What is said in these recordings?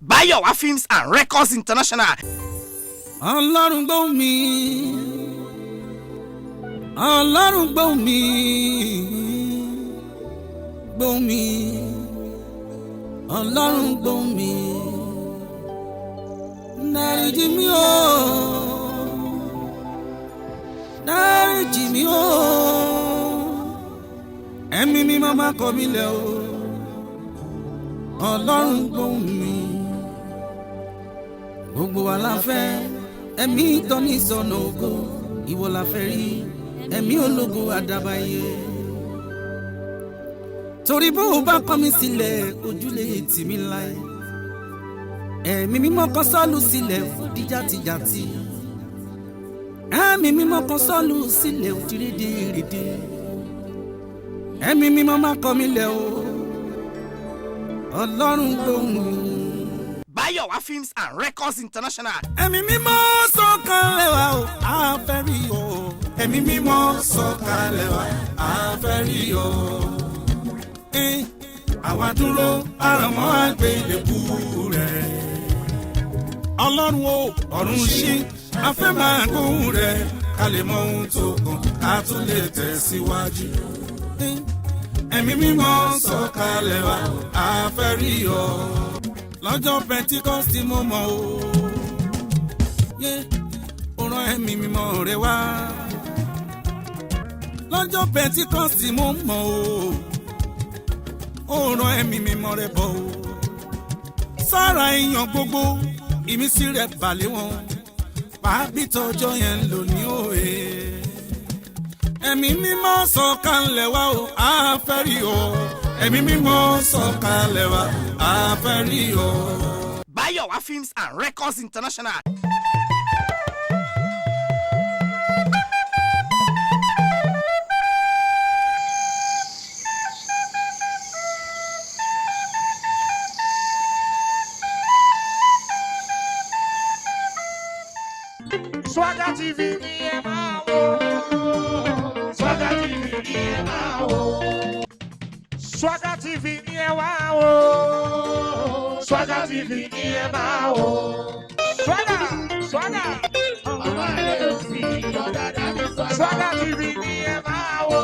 BAYOWA Films and Records International. Ọlọ́run gbọ́ mi, Ọlọ́run gbọ́ mi, gbọ́ mi, Ọlọ́run gbọ́ mi, dáríjì mi o, dáríjì mi o, ẹ̀mí mímọ́ má kọ̀ mí lẹ̀ o, Ọlọ́run gbọ́ mi, gbogbo wa la fẹ́. Ẹ̀mí tọ́ni sọ̀nà ògo ìwọ la fẹ́ rí ẹ̀mí ológo àdàbàyè torí bó o bá kọ̀ mí sílẹ̀ ojúlé tì mí láé ẹ̀mí mímọ́ kan sọ́ọ̀lù sílẹ̀ fòdí jàtijàti ẹ̀mí mímọ́ kan sọ́ọ̀lù sílẹ̀ òdì rédèrèdè ẹ̀mí mímọ́ má kọ̀ mí lẹ̀ o Ọlọ́run gbóhùn mi. BAYOWA Films and Records International. Ẹ̀mí mímọ́ sọ̀kalẹ̀ wá o, a fẹ́ rí o. Ẹ̀mí mímọ́ sọ̀kalẹ̀ wá, a fẹ́ rí o. Àwa dúró àràmọ́ àgbélébú rẹ̀. Ọlọ́run o, ọ̀run ṣí, a fẹ́ máa gbóhùn rẹ̀. Ká lè mọ ohun tó kàn, ká tún lè tẹ̀síwájú. Ẹ̀mí mímọ́ sọ̀kalẹ̀ wá, a fẹ́ rí o. Lọ́jọ́ Pentecost mo mọ̀ o, ó rán ẹ̀mí mímọ́ rẹ̀ wá. Lọ́jọ́ Pentecost mo mọ̀ o, ó rán ẹ̀mí mímọ́ rẹ̀ bọ̀ o. Sára èèyàn gbogbo ìmísí rẹ̀ balẹ̀ wọn, pàbí tọjọ́ yẹn lò ní òye. Ẹ̀mí mímọ́ sọ̀kalẹ̀ wá o, a fẹ́ rí o. Ẹ̀mí mímọ́ sọ̀kalẹ̀ wá, a fẹ́ rí o. BAYOWA Films and Records International. Swaga TV ni ẹ máa wò. Swaga TV ni ẹ máa wò. Swaga TV ni ẹ wá wò. Swaga TV ni ẹ máa wò. Swaga, Swaga. Ọmọ rẹ̀ ò sí ìjọba dábì Swaga. Swaga TV ni ẹ máa wò.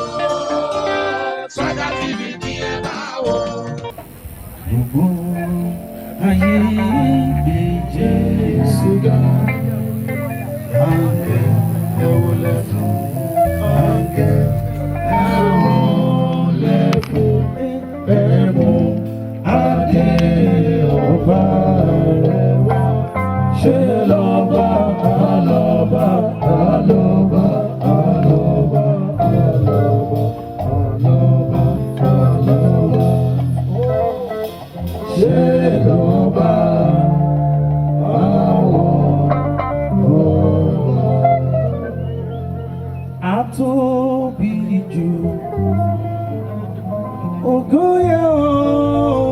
Swaga TV ni ẹ máa wò. Gbogbo ayé gbé Jésù ga. Àǹkẹ́ ẹ̀wọ̀ lẹ́fún. Àǹkẹ́ ẹ̀wọ̀ lẹ́fún. Ẹ̀mú adé ọba rẹ̀ wá. Ṣé lọ́ba àlọ́ba àlọ́ba àlọ́ba àlọ́ba àlọ́ba àlọ́ba. Ṣé lọ́ba àtóbi jù ògo yẹ ọ́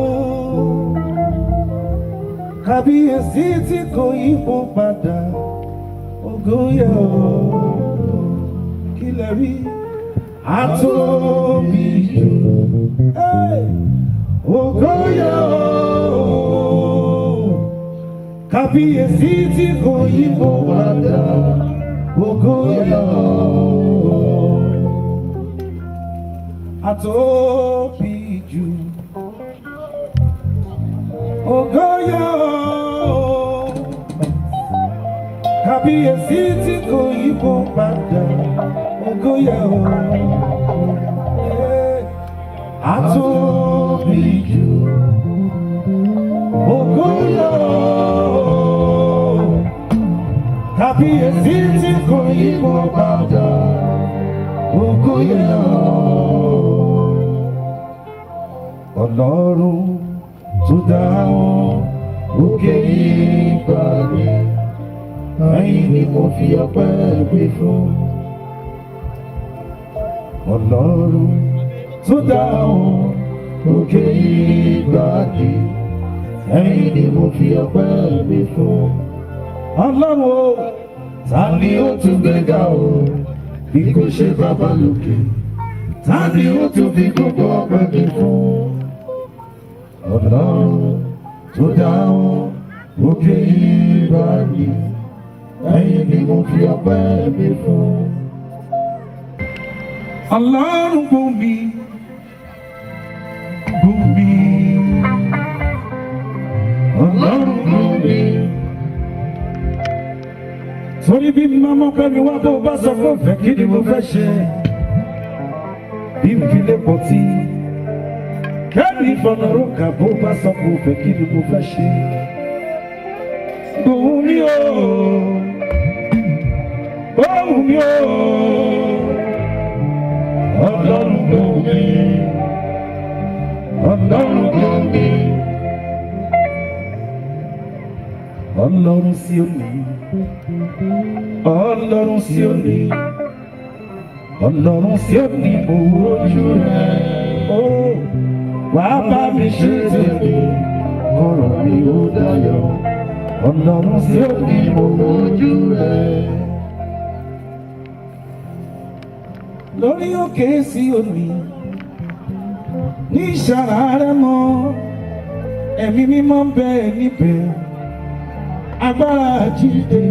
kábíyèsí tí kò yípo padà ògo yẹ ọ́ kí lẹ rí àtóbi jù ògo yẹ ọ́ kábíyèsí tí kò yípo padà ògo yẹ ọ́. Àtóbi jù ògo yẹ ọ́ kábíyèsí tí kò yípo padà ògo yẹ ọ́ àtóbi jù ògo yẹ ọ́ kábíyèsí tí kò yípo padà ògo yẹ ọ́. Ọlọ́run tó dá wọn òkè ìgbàgbé ẹ̀yin ni mo fi ọpẹ́ gbé fún. Ọlọ́run tó dá wọn òkè ìgbàgbé ẹ̀yin ni mo fi ọpẹ́ gbé fún. Ọlọ́run o ta ni ó tún gbéga o bí kò ṣe bàbá lókè. Ta ni ó tún fi gbogbo ọpẹ́ mi fún? Ọlọ́run tó dá wọn òkè ìgbàanì, ẹ̀yin ni mo fi ọpẹ́ mi fún. Ọlọ́run gbọ́ mi, gbọ́ mi, Ọlọ́run gbọ́ mi. Torí bí màmá pẹ́ mi wá bó bá sọ fún ọ̀fẹ́ kí ni mo fẹ́ ṣe? Bí n fi lè pọ̀ tí kẹ́mi fọ̀nà rókà bó bá sọ fún ọ̀fẹ́ kí ni mo fẹ́ ṣe? Gbóhùn mi o, gbóhùn mi o, Ọlọ́run gbóhùn mi, Ọlọ́run gbóhùn mi. Ọlọ́run Síónì, Ọlọ́run Síónì, Ọlọ́run Síónì mo wojú rẹ̀. Ó wá bá mi ṣe tèmi, ọ̀rọ̀ mi ó dayọ̀. Ọlọ́run Síónì mo wojú rẹ̀. Lórí òkè Síónì, ní ìṣàrà rẹ̀ mọ́, ẹ̀mí mímọ́ ń bẹ níbẹ̀. Agbára jíde,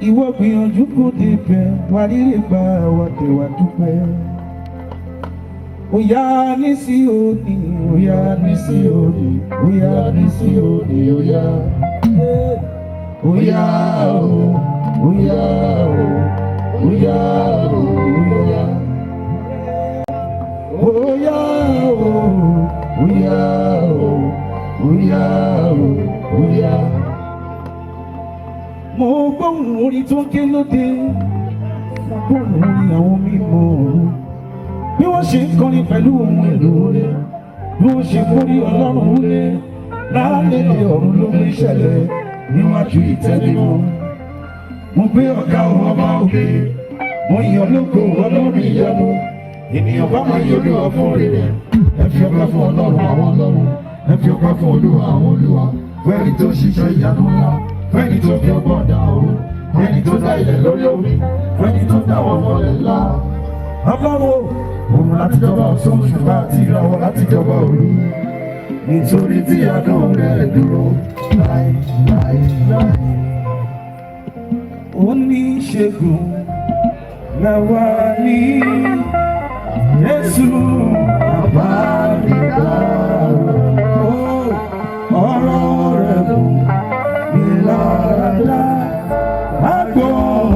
ìwọ gbìyànjú kò débẹ̀, wà rírì gbà wà tẹ̀wà dúpẹ́. Óyá ní Síónì, óyá ní Síónì, óyá ní Síónì, óyá. Óyá o, óyá o, óyá o, óyá. Óyá o, óyá o, óyá o. Oya. Mo gbóhùn orin tó ké lóde, mo gbóhùn orin àwọn mímọ́ ọ̀run. Bí wọ́n ṣe ń kọrin pẹ̀lú ohun èlò rẹ̀, bí wọ́n ṣe kórí Ọlọ́run wúlé, lálẹ́ ọ̀run ló ń ṣẹlẹ̀ níwájú ìtẹ́lẹ́mọ́. Mo gbé ọ̀gá ọba òkè, mo yọ̀ lógo Ọlọ́run ìyanu. Ènìyàn bá máa yọ̀ Olúwa fún rere, ẹ fi ọpẹ́ fún Ọlọ́run àwọn ọlọ́run, ẹ fi ọpẹ́ fún Olúwa àwọn olúwa. Fẹ́ni tó ṣiṣẹ́ ìyanu ńlá, fẹ́ni tó fi ọgbọ́n dá òru, fẹ́ni tó dá ilẹ̀ lórí omi, fẹ́ni tó dá wọn mọ́lẹ̀ ńlá. Ọlọ́run òun láti jọba ọ̀sán, ṣùgbọ́n àti ìràwọ̀ láti jọba òru. Nítorí tí àdán rẹ̀ dúró láì. Oníṣègùn làwa ní Jésù àbáríkà. Ọ̀rọ̀ rẹ̀ mú mi lára, àgbọ̀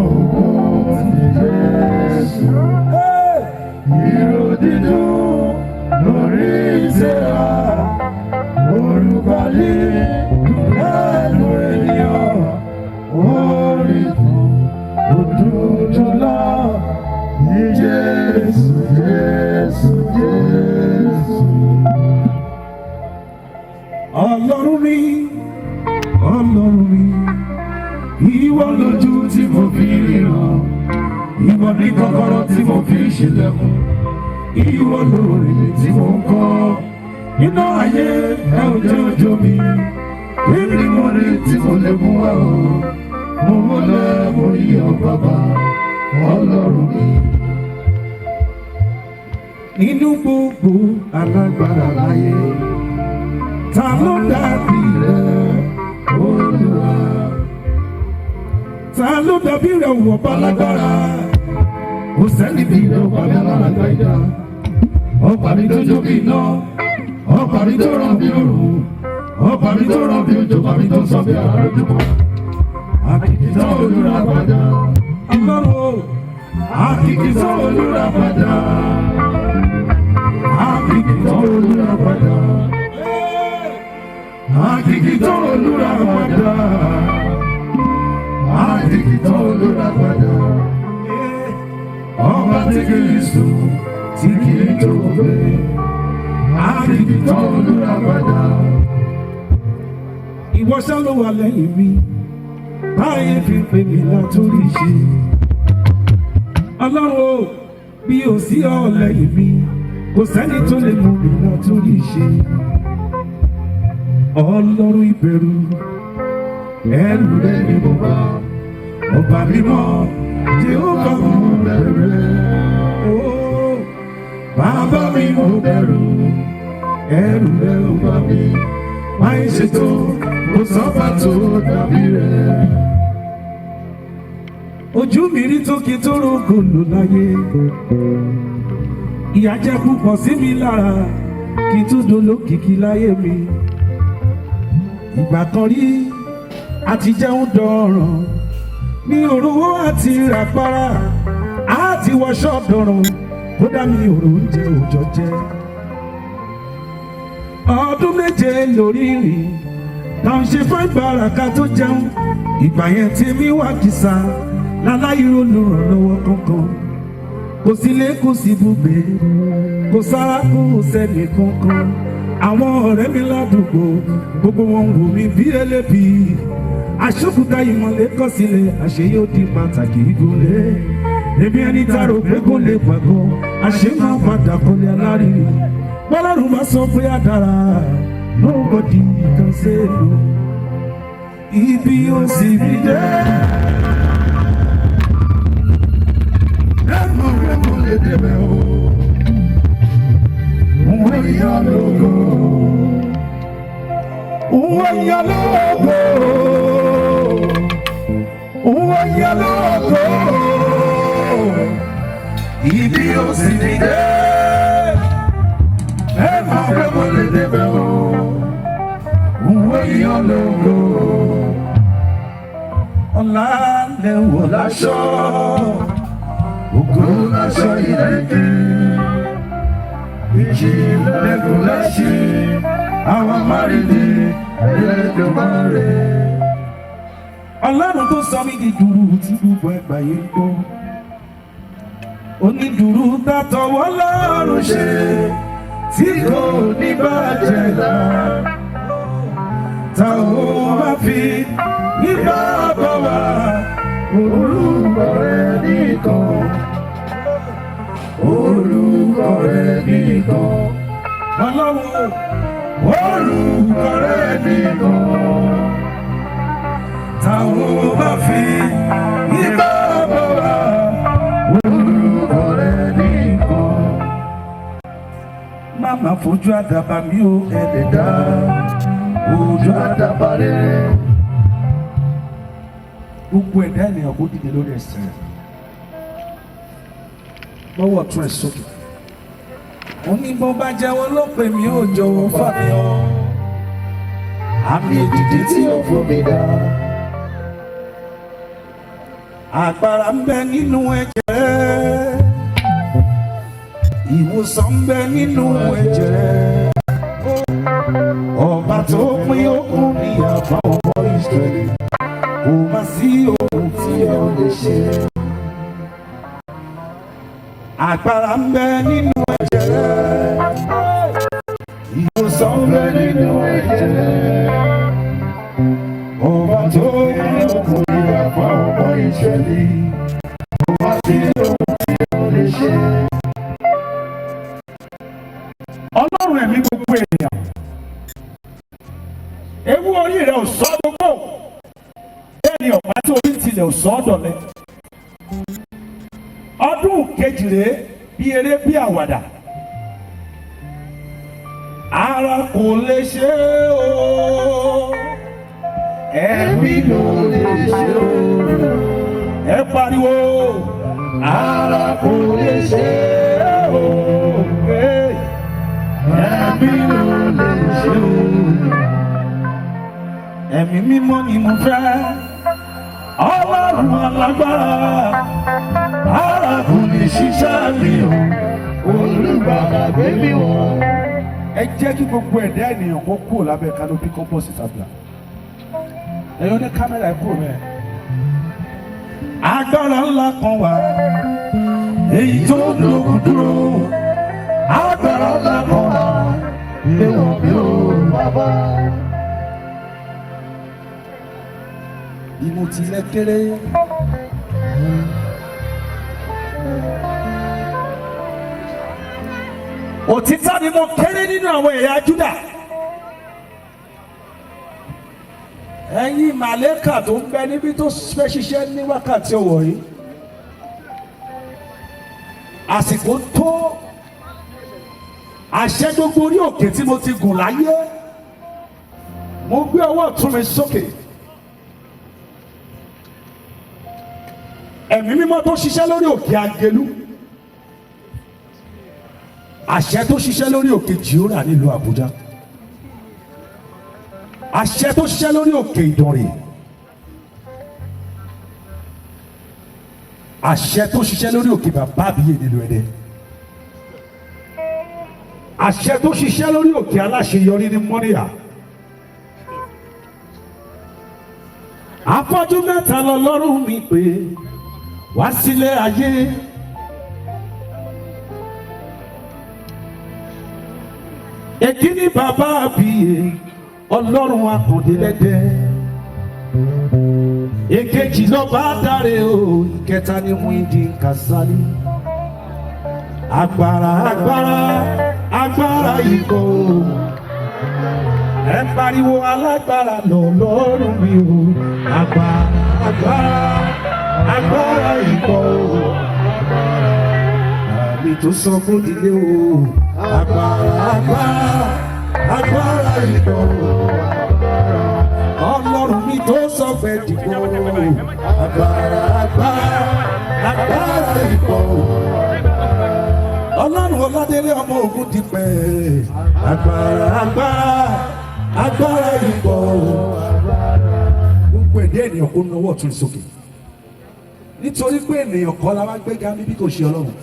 ògùn ti Jésù. Ìró dídùn lórí ìṣẹ́ra, orúkọ lé lẹ́nu ènìyàn. Orin fún òdúdú lọ ní Jésù, Jésù, Jésù. Ọlọ́run mi, Ọlọ́run mi, ìwọ lójú tí mo fi ríran, ìwọ ní kọ́kọ́rọ́ tí mo fi ṣílẹ̀kùn, ìwọ lórí tí mo ń kọ́. Iná ayé ẹ ò jẹ́ òjò mi, èmi ni mo rí tí mo lè mú wá o. Mo wọlé mo yọ̀ bàbá, Ọlọ́run mi. Nínú gbogbo alágbára láyé, ta ló dàbí rẹ̀ Olúwa? Ta ló dàbí rẹ̀ wọ̀ balagbára? Kò sẹ́ni bí rẹ̀ ọba mi alára ìdá. Ọba mi tó jó bí iná, ọba mi tó ràn bí òrùn, ọba mi tó ràn bí òjò, ọba mi tó sọ bí ara lójúmọ́. Àkìkìtàn olùràpadà, Ọlọ́run, àkìkìtàn olùràpadà, àkìkìtàn olùràpadà. Àkìkìtàn olùràpadà, àkìkìtàn olùràpadà. Ọba tí kìí sùn, tí kìí tó gbé. Àkìkìtàn olùràpadà. Ìwọ ṣá ló wà lẹ́yìn mi, báyé fi pè mí látòrí ṣe. Ọlọ́run o, bí o sí ọ lẹ́yìn mi, kò sẹ́ni tó lè mú mi látòrí ṣe. Ọlọ́run ìbẹ̀rù, ẹrù rẹ̀ ni mo bá. Ọba mímọ́, Jèhófà mo bẹ̀rù rẹ̀. Bàbá mi mo bẹ̀rù, ẹrù rẹ̀ ò bá mi. máa ń ṣètò kò sọ́ba tó dàbí rẹ̀. Ojú mi rí tó kí tó rògbò lò láyé, ìyà jẹ́ púpọ̀ sí mi lára kí tó dolókìkí láyé mi. Ìgbà kan rí àti jẹun dọ̀ràn ní òróró àti ràpárá àti wọṣọ dọ̀ràn kódà mi ò róúnjẹ òòjọ́ jẹ. Ọdún méje lórí rìn táwọn ṣe fún ìbára ká tó jẹun, ìgbà yẹn tèmi wá kìsà láláyé olùrànlọ́wọ́ kankan. Kò sílé kò sí ibùgbé, kò sára kò sẹ́ni kankan. Àwọn ọ̀rẹ́ mi ládùúgbò gbogbo wọn wò mí bí elébi. Aṣókúta ìmọ̀lẹ́ kọ̀ sílẹ̀ àṣẹ yóò di pàtàkì ìgúnlé. Èmi ẹni tààrọ̀ pé kò lè pàgọ́ àṣẹ máa padà kọ́lé alárinrin. Bọ́lárùn bá sọ pé á dára, nobody can say no. Ibi ó sì bí dé. Ẹ̀mọ́ rẹ̀ kò lè débẹ̀ o. Wọ́n yá lógo. Wọ́n yá lógo. Wọ́n yá lógo. Ibi ó sì bí dé. Ẹ̀mọ́ rẹ̀ kò lè débẹ̀ o. Wọ́n yá lógo. Ọlá lẹ́wọ̀ láṣọ. Ògo láṣọ ìrèké. Ìjì lẹ́gùn lẹ́ṣí. Àwọn márìndì Elédùmarè. Ọlọ́run tó sọ mí di dùrù tí gbogbo ẹgbà yìí ń gbọ́. Onídùrù tàtọ̀wọ́ lọ́rùn ṣe tí kò ní bàjẹ́ là. Ta ò má fi nígbà bọ̀ wá. Orúkọ rẹ̀ nìkan. Orúkọ rẹ̀ nìkan. Ọlọ́run orúkọ rẹ̀ nìkan. Táwọn bá fi nígbà bọ̀ wá. Orúkọ rẹ̀ nìkan. Má má fojú àdàbà mi ò ẹlẹ́dà. Ojú àdàbà rẹ̀. Gbogbo ẹ̀dá ènìyàn kò dìde lórí ẹsẹ̀ lọ́wọ́ tún ẹ̀ sókè. Wọ́n ní bó bá jẹ́wọ́ ló pè mí ò jọ̀wọ́ fàmì ọ́. Àmì èdìdì tí ó fún mi dá. Agbára ń bẹ nínú ẹ̀jẹ̀ rẹ̀. Ìwòsàn ń bẹ nínú ẹ̀jẹ̀ rẹ̀. Ọba tó pín òkun ní àbá ọmọ Ísírẹ́lì. Kò má sí ohun tí ẹ ò lè ṣe. Agbára ń bẹ nínú ẹ̀jẹ̀ rẹ̀. Ìwòsàn ń bẹ nínú ẹ̀jẹ̀ rẹ̀. Ọba tó pín òkun ní àbá ọmọ Ísírẹ́lì. Kò má sí ohun tí ẹ ò lè ṣe. Ọlọ́run ẹ̀mí gbogbo ènìyàn. Ewu orí rẹ̀ ò sọ gbogbo. Bẹ́ẹ̀ni ọ̀pá tí orí tilẹ̀ ò sọ ọ̀dọ̀lẹ̀. Ọdún kejì rèé bí eré bí àwàdà. Ara kò lè ṣe o. Ẹ̀mí ló lè ṣe o. Ẹ pariwo. Ara kò lè ṣe o. Ẹ̀mí ló lè ṣe o. Ẹ̀mí mímọ́ ni mo fẹ́. Ọlọ́run alágbára. Ara kò lè ṣiṣẹ́ mi o. Olùgbàlà gbé mi wọ̀. Ẹ jẹ́ kí gbogbo ẹ̀dá ènìyàn kó kúrò lábẹ́ kánópì kó bọ́ síta bíà. Ẹ̀yọ́ ní kámẹ́rà ẹ̀ kúrò mẹ́ẹ̀. Agbára ńlá kan wà. Èyí tó lókun dúró. Agbára ńlá kan wà. Ewọ̀ mi ò bàbá. Ìmọ̀ tilẹ̀ kéré. Òtítọ́ ni mo kéré nínú àwọn ẹ̀yà Júdà. Ẹ̀yin màlẹ́kà tó ń bẹ níbi tó fẹ́ ṣiṣẹ́ ní wákàtí ọ̀wọ̀ yìí. Àsìkò tó àṣẹ gbogbo orí òkè tí mo ti gùn láyé. mo gbé ọwọ́ ọ̀tún mi sókè. Ẹ̀mí mímọ́ tó ṣiṣẹ́ lórí òkè Agelu, àṣẹ tó ṣiṣẹ́ lórí òkè Jìórà nílùú Àbújá, àṣẹ tó ṣiṣẹ́ lórí òkè Ìdànrè, àṣẹ tó ṣiṣẹ́ lórí òkè Bàbá Àbíyè nílùú Ẹdẹ, àṣẹ tó ṣiṣẹ́ lórí òkè Aláṣeyọrí ní Mọ́níyà. Afọ́jú mẹ́ta lọ́lọ́run mi pé wá sílé ayé. Èkíní Bàbá Àbíyè, Ọlọ́run Akàndé lẹ́dẹ́. Èkejì lọ́ba Dáre o, ìkẹta ni Muideen Kasali. Agbára agbára agbára ikọ̀ o. Ẹ pariwo alágbára lọ́lọ́run mi o. Agbára agbára agbára ikọ̀ o. Àmì tó sọ fún ìdílé o. Agbára agbára agbára ikọ̀ o. Ọlọ́run mi tó sọ fẹ́ dìbò. Agbára agbára agbára ikọ̀ o. Ọlọ́run Ọládélé ọmọ Ògún ti pẹ́. Agbára agbára agbára ikọ̀ o. Gbogbo ẹ̀dá ènìyàn kó nawọ́ ọ̀tún sókè. Nítorí pé ènìyàn kọ́ la wá gbéga mi bí kò ṣe Ọlọ́run.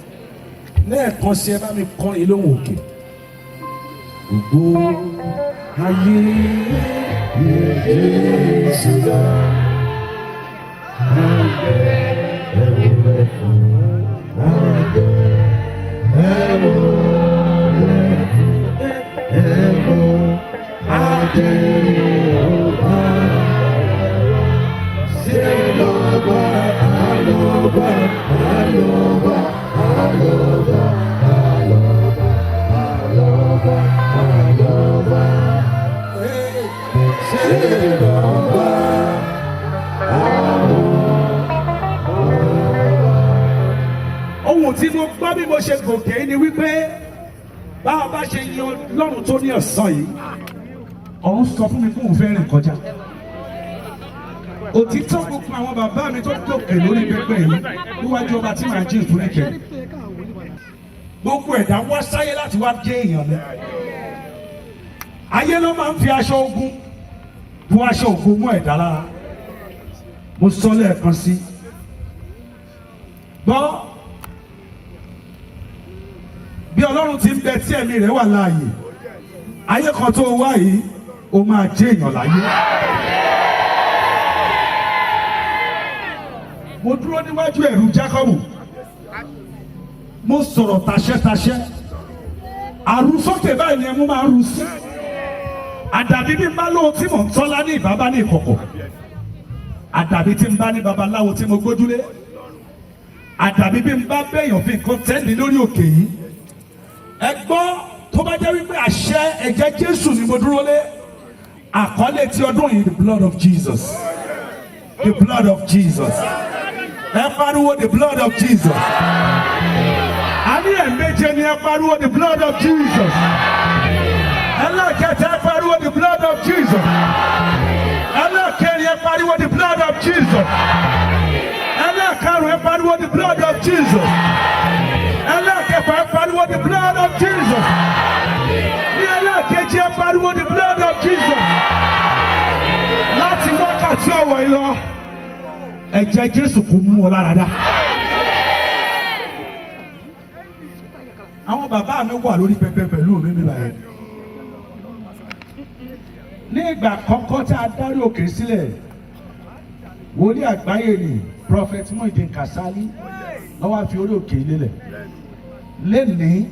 Lẹ́ẹ̀kan sí ẹ bá mi kọrin lóhùn òkè. Gbogbo ayé yẹ Jésù lọ. Ohun tí mo gbọ́ bí mo ṣe gòkè ni wípé bá a bá ṣe yan Ọlọ́run tó ní ọ̀sán yìí, ọ̀run sọ fún mi fún òun fẹ́ rìn kọjá. Òtítọ́ gbogbo àwọn bàbá mi tó gòkè lórí pẹpẹ yìí níwájú ọba tí màá jí ìfúnẹ̀kẹ́. Gbogbo ẹ̀dá wá sáyé láti wá jẹ́ èèyàn mi. Ayé ló máa ń fi aṣọ ogun bu aṣọ ogun mú ẹ̀dá lára. Mo sọ lẹ́ẹ̀kan sí. Gbọ́ bí Ọlọ́run ti ń bẹ tí ẹ̀mí rẹ̀ wà láàyè, ayé kan tó wá yìí ó máa jẹ́ èèyàn láyé. Mo dúró níwájú ẹ̀rù Jákọ́bù, mo sọ̀rọ̀ taṣẹ́taṣẹ́, àrùsókè báyìí ni ẹmu máa ń ru sí. Àdàbí bí n bá lóhun tí mò ń tọ́lá ní ìbábá ní ìkọ̀kọ̀, àdàbí tí n bá ní babaláwo tí mo gbójúlé, àdàbí bí n bá bẹ́yàn fi nǹkan tẹ́lẹ̀ lórí òkè yìí. Ẹ gbọ́ tó bá jẹ́ wípé àṣẹ ẹ̀jẹ̀ Jésù ni mo dúró lé, àkọlé ti ọdún yìí, the blood of Jesus, the blood of Jesus. Ẹ pariwo the blood of Jesus. A ní ẹ̀ẹ̀méje ni ẹ pariwo the blood of Jesus. Ẹlẹ́kẹ̀ẹ́ta ẹ pariwo the blood of Jesus. Ẹlẹ́kẹ̀rin ẹ pariwo the blood of Jesus. Ẹlẹ́kẹ̀rún ẹ pariwo the blood of Jesus. Ẹlẹ́kẹ̀fà ẹ pariwo the blood of Jesus. Ní ẹlẹ́kẹ̀jì ẹ pariwo the blood of Jesus. Láti wákàtí ọ̀wọ̀ yìí lọ, ẹ̀jẹ̀ Jésù kò mú ọ lára dá. Àwọn bàbá mi wà lórí pẹpẹ pẹ̀lú mi nígbà yẹn. Ní ìgbà kọ́kọ́ tí a dárí òkè sílẹ̀, wòlíì àgbáyé ni Prophet Muideen Kasali lọ́wọ́ fi orí òkè lélẹ̀. Lẹ́nìí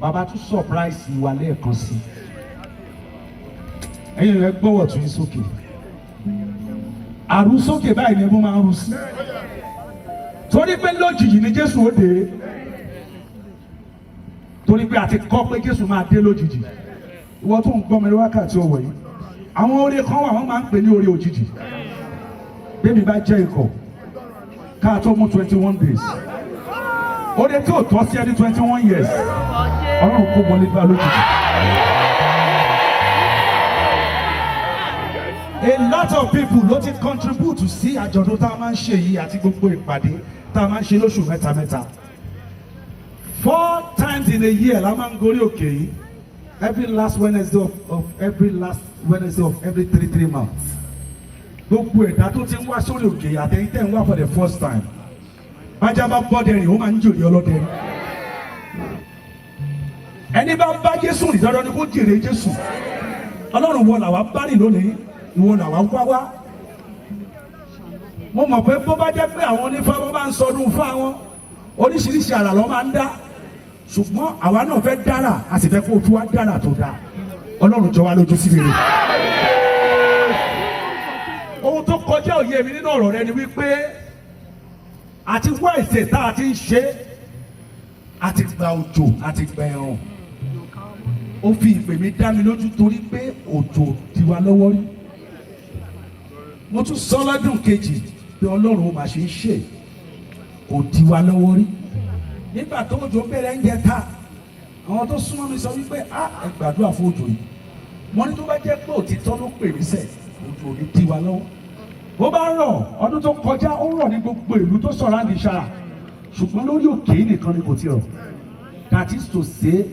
bàbá tún surprise wa lẹ́ẹ̀kan sí. Ẹ̀yin rẹ̀ gbọ́wọ́ tún yín sókè. Àrùsókè báyìí ni mo máa ń rú sí. Torí pé lójijì ni Jésù ó dé. Torí pé a ti kọ́ pé Jésù máa dé lójijì. Ìwọ tó ń gbọ́ mi ní wákàtí ọ̀wọ̀ yìí. Àwọn oore kan wà wọ́n máa ń pè ní oore òjijì. Bébí bá jẹ́ ikọ̀ ká tó mú 21 days. Oore tí ò tọ́ sí ẹni 21 years. Ọlọ́run kó wọlé bá lójijì. A lot of people ló ti contribute to sí àjọ̀dún tá a máa ń ṣe yìí àti gbogbo ìpàdé tá a máa ń ṣe lóṣù mẹ́ta. 4 times in a year la máa ń gorí òkè yìí. Every last Wednesday of every 3 months. Gbogbo ẹ̀dá tó ti ń wá sórí òkè yìí àtẹ̀yìn tẹ̀ ń wá for the first time. Bájá bá bọ́dẹ̀rìn ó máa ń jòlè ọlọ́dẹ̀rìn. Ẹni bá bá Jésù rìn dandan ni kó jèrè Jésù. Ọlọ́run wọ làwa bá rìn lónìí, ìwọ làwa wá wá. Mo mọ̀ pé bó bá jẹ́ pé àwọn onífáwọn bá ń sọdún fún àwọn oríṣiríṣi àrà ló máa ń dá. Ṣùgbọ́n àwa náà fẹ́ dára, a sì fẹ́ kó o tún wá dára tó dáa. Ọlọ́run jọ wá lójú sí rere. Ohun tó kọjá òye mi nínú ọ̀rọ̀ rẹ ni wípé àti wá ìṣe tá a ti ń ṣe àti gba òjò àti gba ẹ̀rùn. Ó fi ìpè mi dá mi lójú torí pé òjò di wa lọ́wọ́ rí. Mo tún sọ lọ́dún kejì pé Ọlọ́run ó máa ṣe ń ṣe kò di wa lọ́wọ́ rí. Nígbà tó òjò bẹ̀rẹ̀ ń jẹ ta àwọn tó súnmọ́ mi sọ wípé ẹ gbàdúrà fún òjò yìí. Wọ́n ní tó bá jẹ́ pé òtítọ́ ló pè mí sẹ̀ òjò ní di wa lọ́wọ́. Bó bá rọ̀ ọdún tó kọjá ó rọ̀ ní gbogbo ìlú tó sọ̀rọ̀ àǹdí ṣáà ṣùgbọ́n lórí òkè nìkan ni kò ti rọ̀. That is to say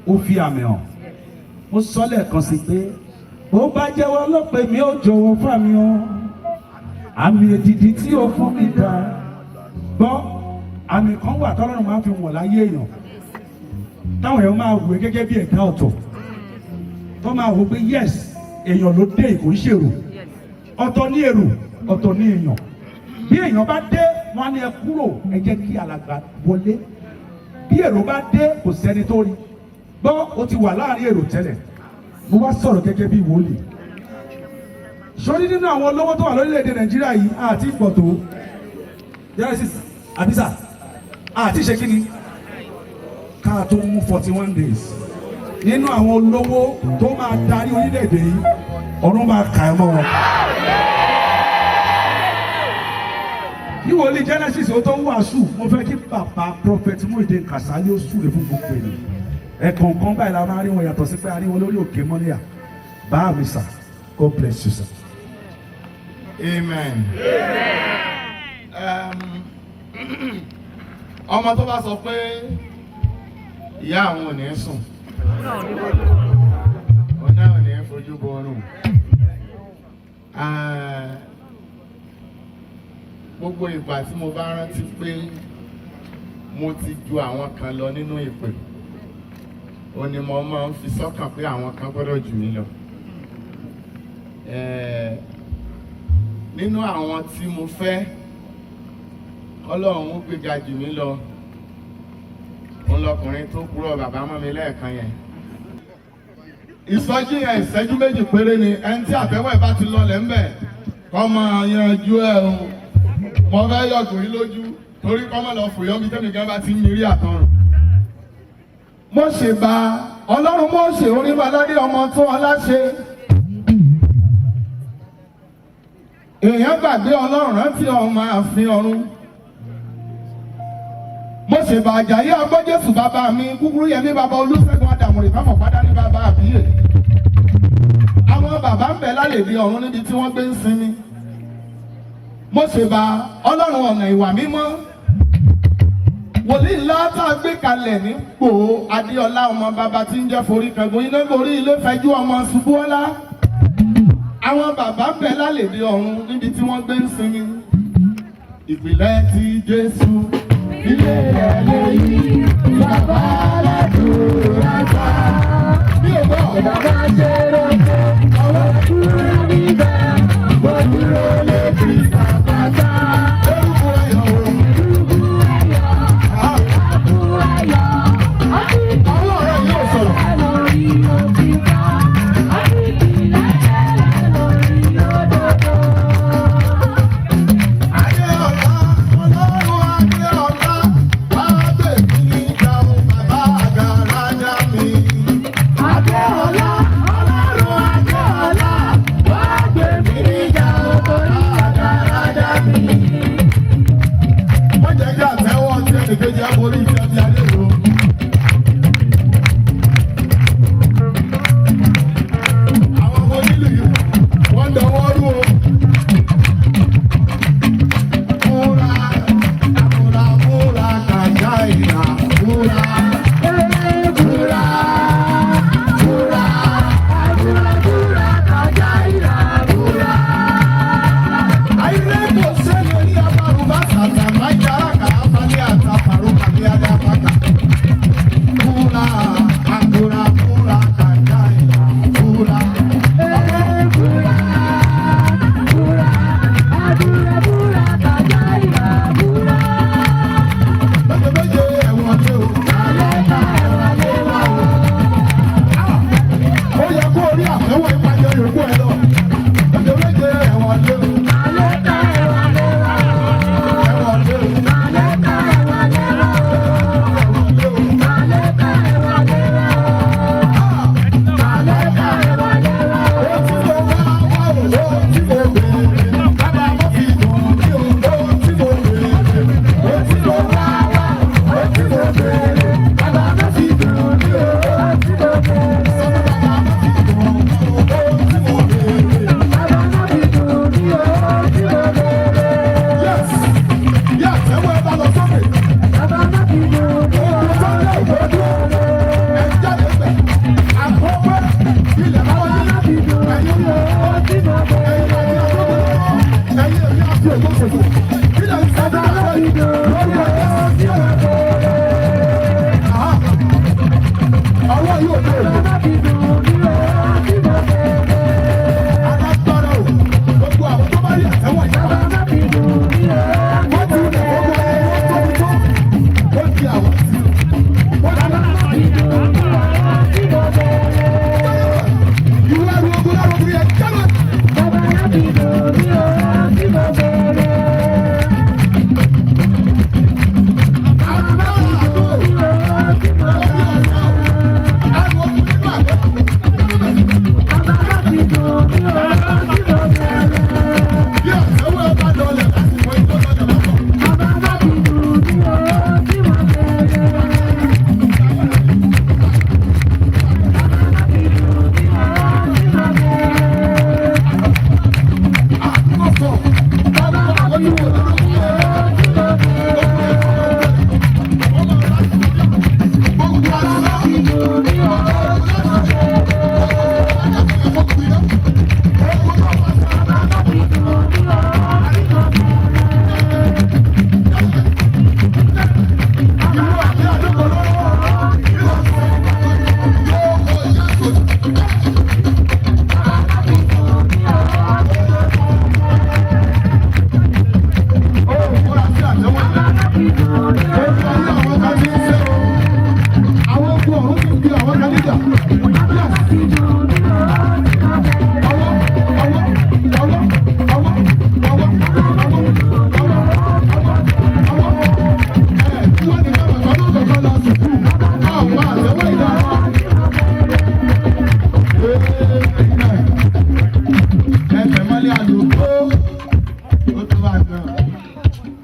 ó fi àmì hàn. Ó sọ lẹ́ẹ̀kan sí pé bó bá jẹ́wọ́ ló pè mí ó jọ̀wọ́ fà mí o. Àmì èdìdì tí ó fún mi dá. Gbọ́ àmì kan wà tọ́lọ́run máa fi wọ̀n láyé èèyàn. Táwọn èèyàn máa wò gẹ́gẹ́ bí ẹ̀dá ọ̀tọ̀. Tó máa wò pé yes èèyàn ló dé kò ń ṣèrò. Ọ̀tọ̀ ní èrò ọ̀tọ̀ ní èèyàn. Bí èèyàn bá dé wọ́n á ní ẹ kúrò ẹ jẹ́ kí alàgbà wọlé. Bí èrò bá dé kò sẹ́ni tó rí. Gbọ́ o ti wà láàrin èrò tẹ́lẹ̀. Mo wá sọ̀rọ̀ gẹ́gẹ́ bí wòlíì. Sọ́rí nínú àwọn olówó tó wà lórílẹ̀‐èdè Nàìjíríà yìí àti ìpọ̀ tó. Genesis Abisa àti ṣe kíni ká tó mú 41 days. Nínú àwọn olówó tó máa darí orílẹ̀‐èdè yìí ọ̀run máa kà ẹ́ mọ́ wọn. Ní wòlíì Genesis ó tó ń wàásù mo fẹ́ kí bàbá prophet Muideen Kasali ó súre fún gbogbo ènìyàn. Ẹ̀kọ̀ọ̀kan báyìí la máa rí wọn yàtọ̀ sí pé a rí wọn lórí òkè mọ́níyà. Bá mi sà, God bless you sir. Amen. Ọmọ tó bá sọ pé ìyá àwọn ò ní sùn ọ̀nà ò ní fojú bọ ọrùn. Gbogbo ìgbà tí mo bá rántí pé mo ti ju àwọn kan lọ nínú ìpè ó ní mo máa ń fi sọ́kàn pé àwọn kan gbọ́dọ̀ jù mí lọ. Nínú àwọn tí mo fẹ́ Ọlọ́run ó gbéga jù mí lọ òun lọkùnrin tó kúrò bàbá mọ́ mi lẹ́ẹ̀kan yẹn. Ìsọjí yẹn ìṣẹ́jú méjì péré ni ẹni tí àtẹ́wọ́ ẹ̀ bá ti lọlẹ̀ ń bẹ̀ kọ́ máa yanjú ẹ̀ o. Mo fẹ́ yọkùnrin lójú torí kọ́ máa lọ fòyọ́ mi tẹ́mi gan bá ti ń mirí àtọrùn. Mo ṣe bá Ọlọ́run mo ṣe orí baládé ọmọ tó ọlá ṣe. Èèyàn gbàgbé Ọlọ́run rántí ọmọ ààfin ọ̀run. Mo ṣe bá Àjàyí ọgbọ́n Jésù bàbá mi kúkúrú yẹmí bàbá Olúṣẹ́gun Àdàmúrè fáfọ̀ padà ní bàbá àbíyè. Àwọn bàbá ń bẹ lálẹ́ bí ọ̀run níbi tí wọ́n gbé ń sinmi. Mo ṣe bá Ọlọ́run ọ̀nà ìwà mímọ́. Wòlíì ńlá tá a gbé kalẹ̀ nípò Adéọlá ọmọ bàbá tí ń jẹ́ forí kangun iná gorí ilé fẹjú ọmọ Ṣubúọlá. Àwọn bàbá ń bẹ lálẹ́ bí ọ̀run níbi tí wọ́n gbé ń sinmi. Ìpìlẹ̀ ti Jésù ilé ẹ̀ lẹ́yìn bàbá aládùúrà ta. Bí o bọ̀ bàbá ṣe rọ̀jò ọwọ́ dúró níbẹ̀ mo dúró létí bàbá ta. Orúkọ ẹ̀yọ̀ o. Ọlọ́run yóò sọ̀rọ̀. Adéọlá, Ọlọ́run Adéọlá.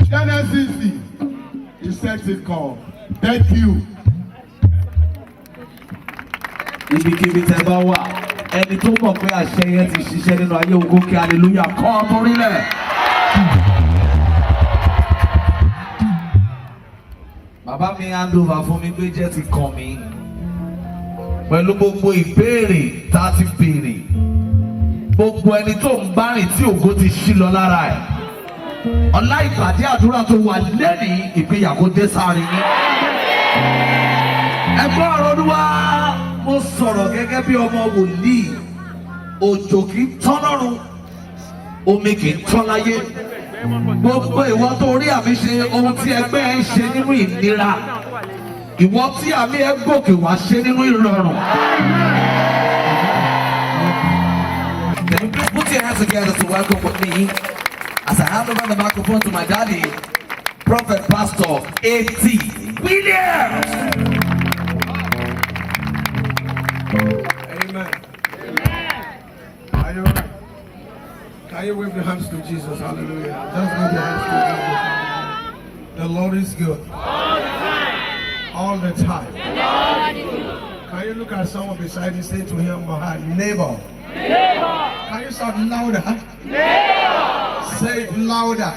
Genesis is set it call. Thank you. Ibikíbi tẹ́ bá wà, ẹni tó mọ̀ pé àṣẹ yẹn ti ṣiṣẹ́ nínú ayé ogun kí hallelujah kọ́ ọmọ orílẹ̀. Bàbá mi hand over fún mi pé jẹ́ ti kàn mí. Pẹ̀lú gbogbo ìbéèrè tá a ti béèrè. Gbogbo ẹni tó ń bá rìn tí ògo ti ṣí lọ lára ẹ̀. Ọlá ìpàdé àdúrà tó wà lẹ́nìí ìgbéyàwó dé sáré yín. Ẹgbọ́n ọ̀rọ̀ Olúwa mo sọ̀rọ̀ gẹ́gẹ́ bí ọmọ wòlíì. Òjò kì í tán lọ́run, omi kì í tán láyé. Gbogbo ìwọ tó rí àmì ṣe ohun tí ẹgbẹ́ ẹ ń ṣe nínú ìnira. Ìwọ tí àmì ẹ gòkè wá ṣe nínú ìrọ̀rùn. Can you please put your hands together to welcome with me as I hand over the microphone to my daddy, Prophet Pastor A.T. Williams. Amen. Are you right? Can you wave your hands to Jesus? Hallelujah. Just wave your hands to Jesus. The Lord is good. All the time. Can you look at someone beside you, say to him, my neighbor. Can you shout louder? Say it louder.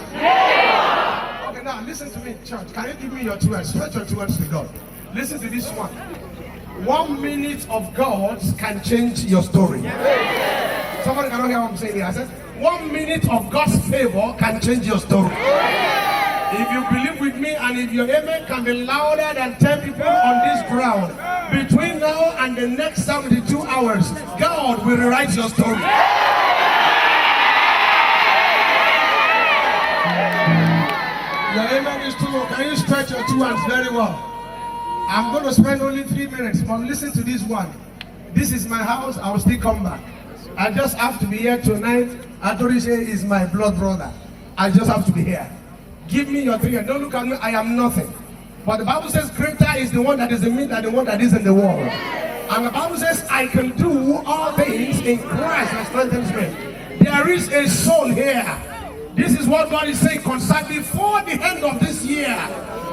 Okay, now listen to me, church. Can you give me your two hands? Stretch your two hands to God. Listen to this one. 1 minute of God can change your story. Somebody cannot hear what I'm saying here. I said, 1 minute of God's favor can change your story. If you believe with me and if your amen can be louder than 10 people on this ground, between now and the next 72 hours, God will rewrite your story. Your amen is too low. Can you stretch your two hands very well? I'm going to spend only 3 minutes, but listen to this one. This is my house, I will still come back. I just have to be here tonight. Atorise is my blood brother. I just have to be here. Give me your 3 hands. Don't look at me, I am nothing. But the Bible says greater is the one that is in me than the one that is in the world. And the Bible says I can do all things in Christ that strengthens me. There is a soul here. This is what God is saying concerning before the end of this year.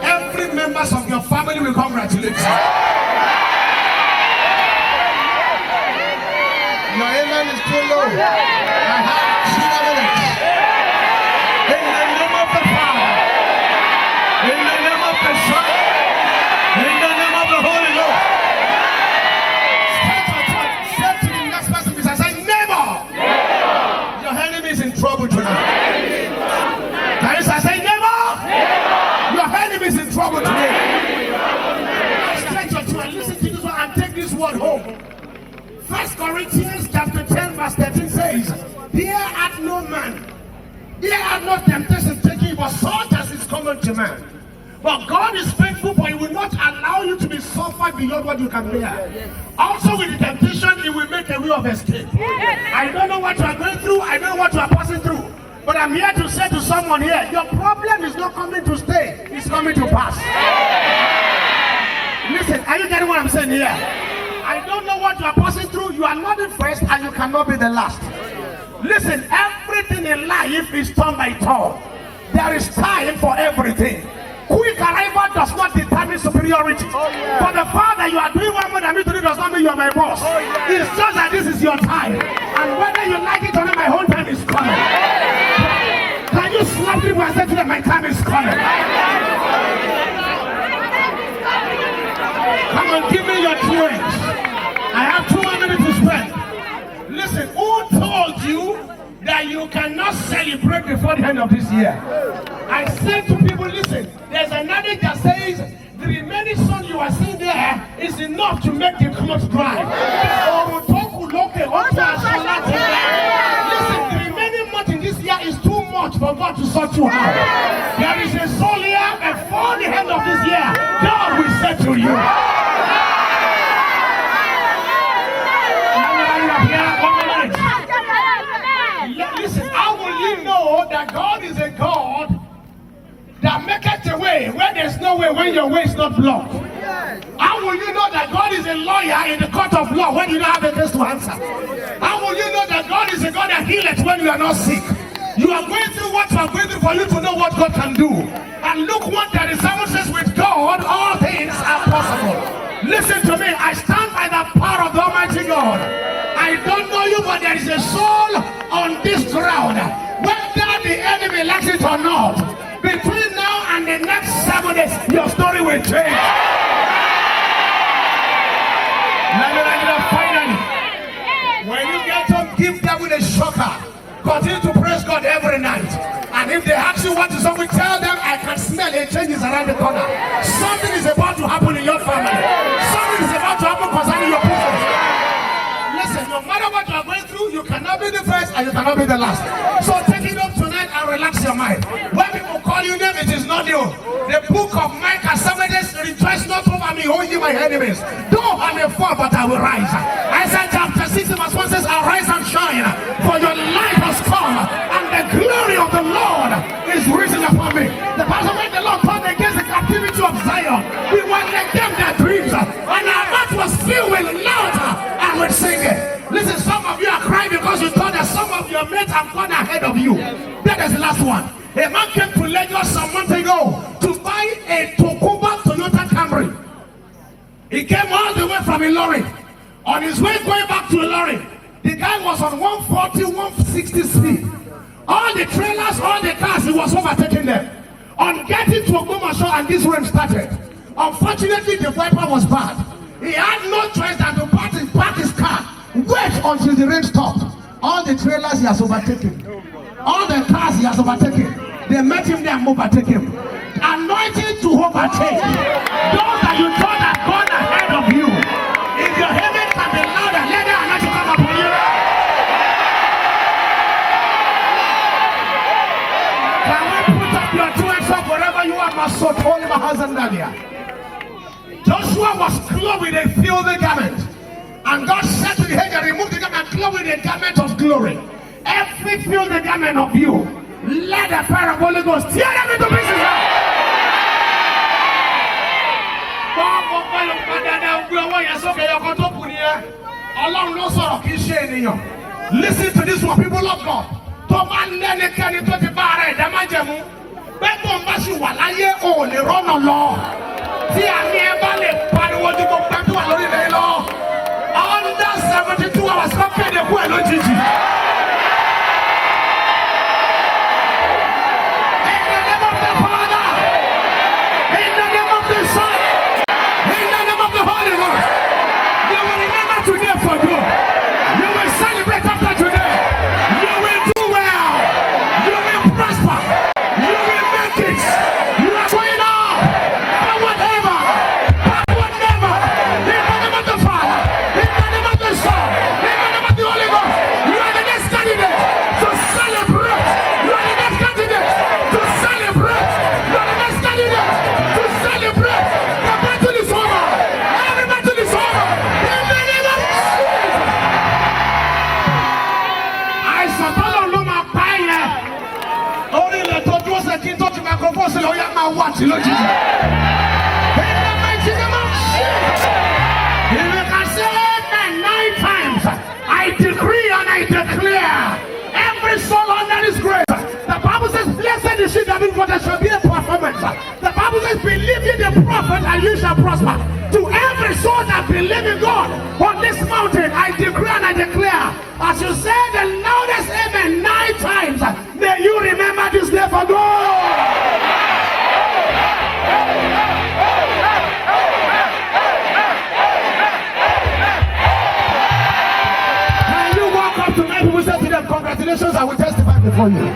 Every members of your family will congratulate you. Your amen is too low. I have 2 minutes. In the name of the Father, in the name of the Son, in the name of the Holy Ghost. Step to the next person beside. Say, neighbor. Your enemy is in trouble tonight. Here hath no man, here hath no temptation taking, but such as is common to man. But God is faithful, for He will not allow you to be suffered beyond what you can bear. Also with the temptation, He will make a way of escape. I don't know what you are going through, I don't know what you are passing through. But I'm here to say to someone here, your problem is not coming to stay, it's coming to pass. Listen, are you getting what I'm saying here? I don't know what you are passing through, you are not the first and you cannot be the last. Listen, everything in life is turn by turn. There is time for everything. Quick arrival does not determine superiority. For the fact that you are doing one more than me today does not mean you are my boss. It's just that this is your time. And whether you like it or not, my own time is coming. Can you slap people and say to them, my time is coming? Come on, give me your change. I have 2 minutes to spend. Listen, who told you that you cannot celebrate before the end of this year? I said to people, listen, there's an adage that says the remaining sun you are seeing there is enough to make the clothes dry. Listen, the remaining month in this year is too much for God to sort you out. There is a soul here before the end of this year. God will settle you. Listen, how will you know that God is a God that maketh a way where there's no way, when your way is not blocked? How will you know that God is a lawyer in the court of law when you don't have a case to answer? How will you know that God is a God that healeth when you are not sick? You are going through what you are going through for you to know what God can do. And look what that is. Someone says, with God all things are possible. Listen to me, I stand by the power of the Almighty God. I don't know you, but there is a soul on this ground. Whether the enemy likes it or not, between now and the next 7 days, your story will change. Finally, when you get home, give them with a shocker. Continue to praise God every night. And if they ask you what is wrong, we tell them, I can smell a change is around the corner. Something is about to happen in your family. Something is about to happen concerning your business. Listen, no matter what you are going through, you cannot be the first and you cannot be the last. So take it up tonight and relax your mind. When people call you name, it is not you. The book of Micah 7 days, rejoice not over me, O ye my enemies. Though I may fall, but I will rise. Isaiah chapter 6 verse 1 says, arise and shine, for your light has come, and the glory of the Lord is risen upon me. The Bible, when the Lord turned against the captivity of Zion, we were like them that dreams, and our mouth was filled with laughter and with singing. Listen, some of you are crying because you thought that some of your mates have gone ahead of you. That is the last one. A man came to Lagos some months ago to buy a Toyota Camry. He came all the way from Ilorin. On his way going back to Ilorin, the guy was on 140, 160 speed. All the trailers, all the cars, he was overtaking them. On getting to Ogbomoso, and this rain started. Unfortunately, the wiper was bad. He had no choice than to park his car. Wait until the rain stopped. All the trailers he has overtaken. All the cars he has overtaken. They met him there and overtake him. Anointing to overtake. Those that you thought had gone ahead of you. If your heaven can be louder, let the anointing come upon you. Can we put up your 2 hands up wherever you are, my son, holy my husband, Daniel? Joshua was clothed with a filthy garment. And God said to the angel, remove the garment and clothe with a garment of glory. Every filthy garment of you, let the fire of Holy Ghost tear them into pieces. Listen to this one, people of God. Under 72 hours, come pay the poor Gigi. máa wà tí lójijì. In the mighty name of Jesus. If you can say amen 9 times, I decree and I declare every soul under this grace. The Bible says, blessed is she that in God there shall be a performance. The Bible says, believe in the prophet and you shall prosper. To every soul that believe in God on this mountain, I decree and I declare, as you say the loudest amen 9 times, may you remember this day for God. Can you walk up to my people and say to them, congratulations, I will testify before you.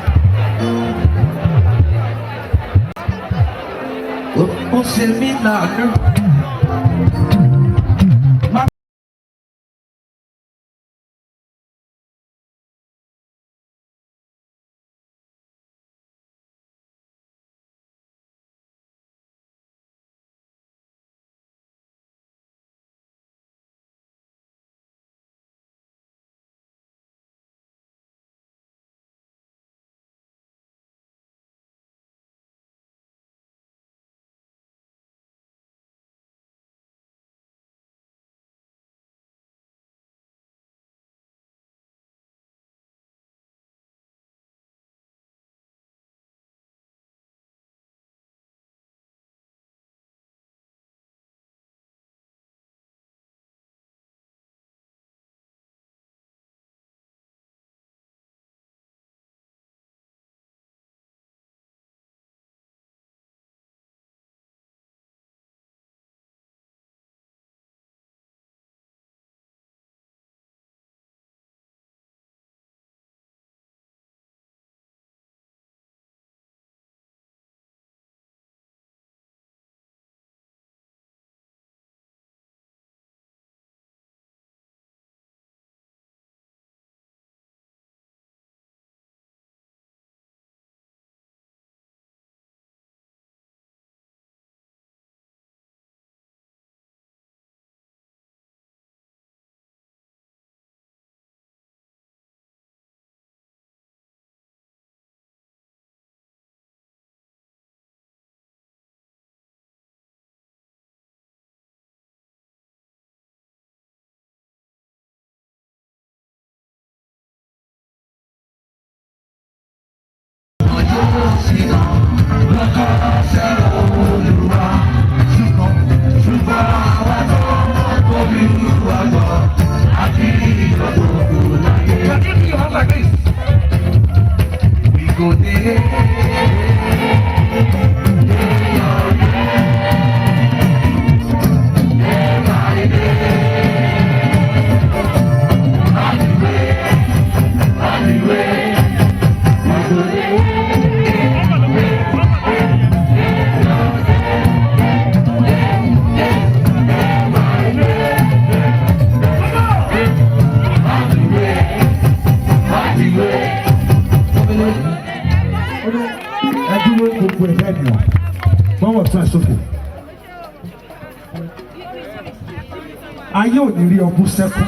Ayé ò ní rí ọkùn sẹ́kù.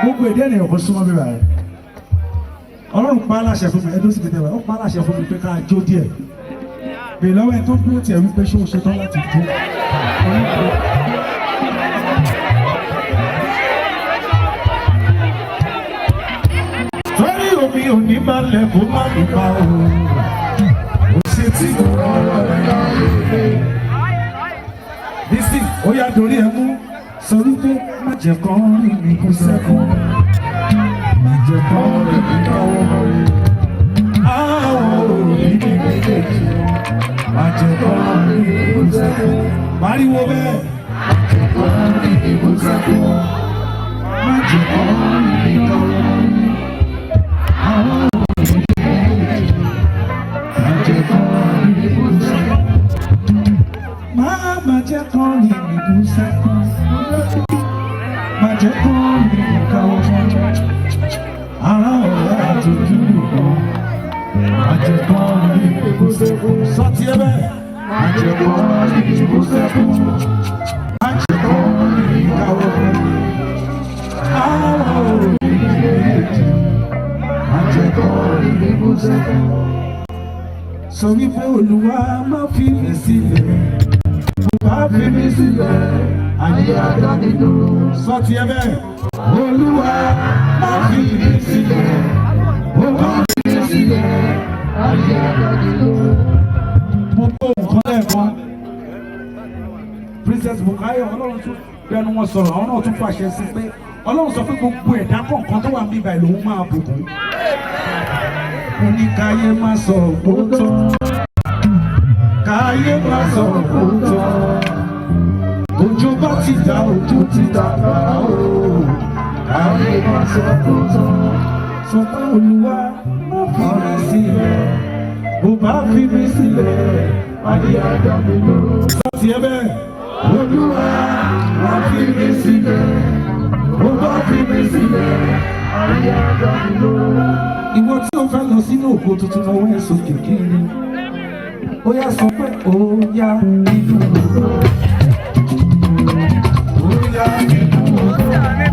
Gbogbo èdè ènìyàn kò súnmọ́ mi báyìí. Ọlọ́run pa aláṣẹ fún mi, ẹdún sì kéde wá, ó pa aláṣẹ fún mi pé ká jó díẹ̀. Bèè lọ́wọ́ ẹ tó dúró tiẹ̀ wípé ṣé o ṣe tán láti jó. Torí omi ò ní máa lẹ̀ kó má nípa òun. Ó ṣe tí mo rọrọ̀ rẹ̀ lọ́rùn. Bísí, ó yá dorí ẹ mú, sọ wípé má jẹ́ kán rí mi kú sẹ́kùn. Má jẹ́ kán rí mi káwọ́ mọ́rí. Àwọn òbí mi méjèèjì. Má jẹ́ kán rí mi kú sẹ́kùn. Pariwo bẹ́ẹ̀. Má jẹ́ kán rí mi kú sẹ́kùn. Má jẹ́ kán rí mi káwọ́ mọ́rí. Àwọn òbí mi méjèèjì. Má jẹ́ kán rí mi kú sẹ́kùn. Má jẹ́ kán rí mi kú sẹ́kùn. Má jẹ́ kán rí mi káwọ́ mọ́rí. Ara ọ̀rẹ́ àtòjú nìkan. Má jẹ́ kán rí mi kú sẹ́kùn. Sọ́tí ẹ bẹ́ẹ̀. Má jẹ́ kán rí mi kú sẹ́kùn. Má jẹ́ kán rí mi káwọ́ mọ́rí. Ara ọ̀rẹ́ méjèèjì. Má jẹ́ kán rí mi kú sẹ́kùn. sọ wípé Olúwa má fi mí sílẹ̀, má fi mí sílẹ̀, ayé àdá mi dúró. Sọ tiẹ̀ bẹ́ẹ̀, Olúwa má fi mí sílẹ̀, má fi mí sílẹ̀, ayé àdá mi dúró. Mo gbọ́ nǹkan lẹ́ẹ̀kan, Princess Bukayo Ọlọ́run tún bẹnu wọn sọ̀rọ̀, àwọn náà tún fàṣẹ sí pé Ọlọ́run sọ pé gbogbo ẹ̀dá kọ̀ọ̀kan tó wà ní ibà ìlú máa bùkún. Mo ní káyé má sọ òótọ́, káyé má sọ òótọ́, òjò bá ti dá òjò ti dá bá o, káyé má sọ òótọ́. Sọ pé Olúwa má fi mí sílẹ̀, bó bá fi mí sílẹ̀, ayé àdá mi dúró. Sọ tiẹ̀ bẹ́ẹ̀, Olúwa má fi mí sílẹ̀, bó bá fi mí sílẹ̀, ayé àdá mi dúró. Ìwọ tí o fẹ́ lọ sínú ògo tuntun náà wọ́n yẹ sókè kiri. Ó yá sọ pé ó yá nínú ògo. Ó yá nínú ògo.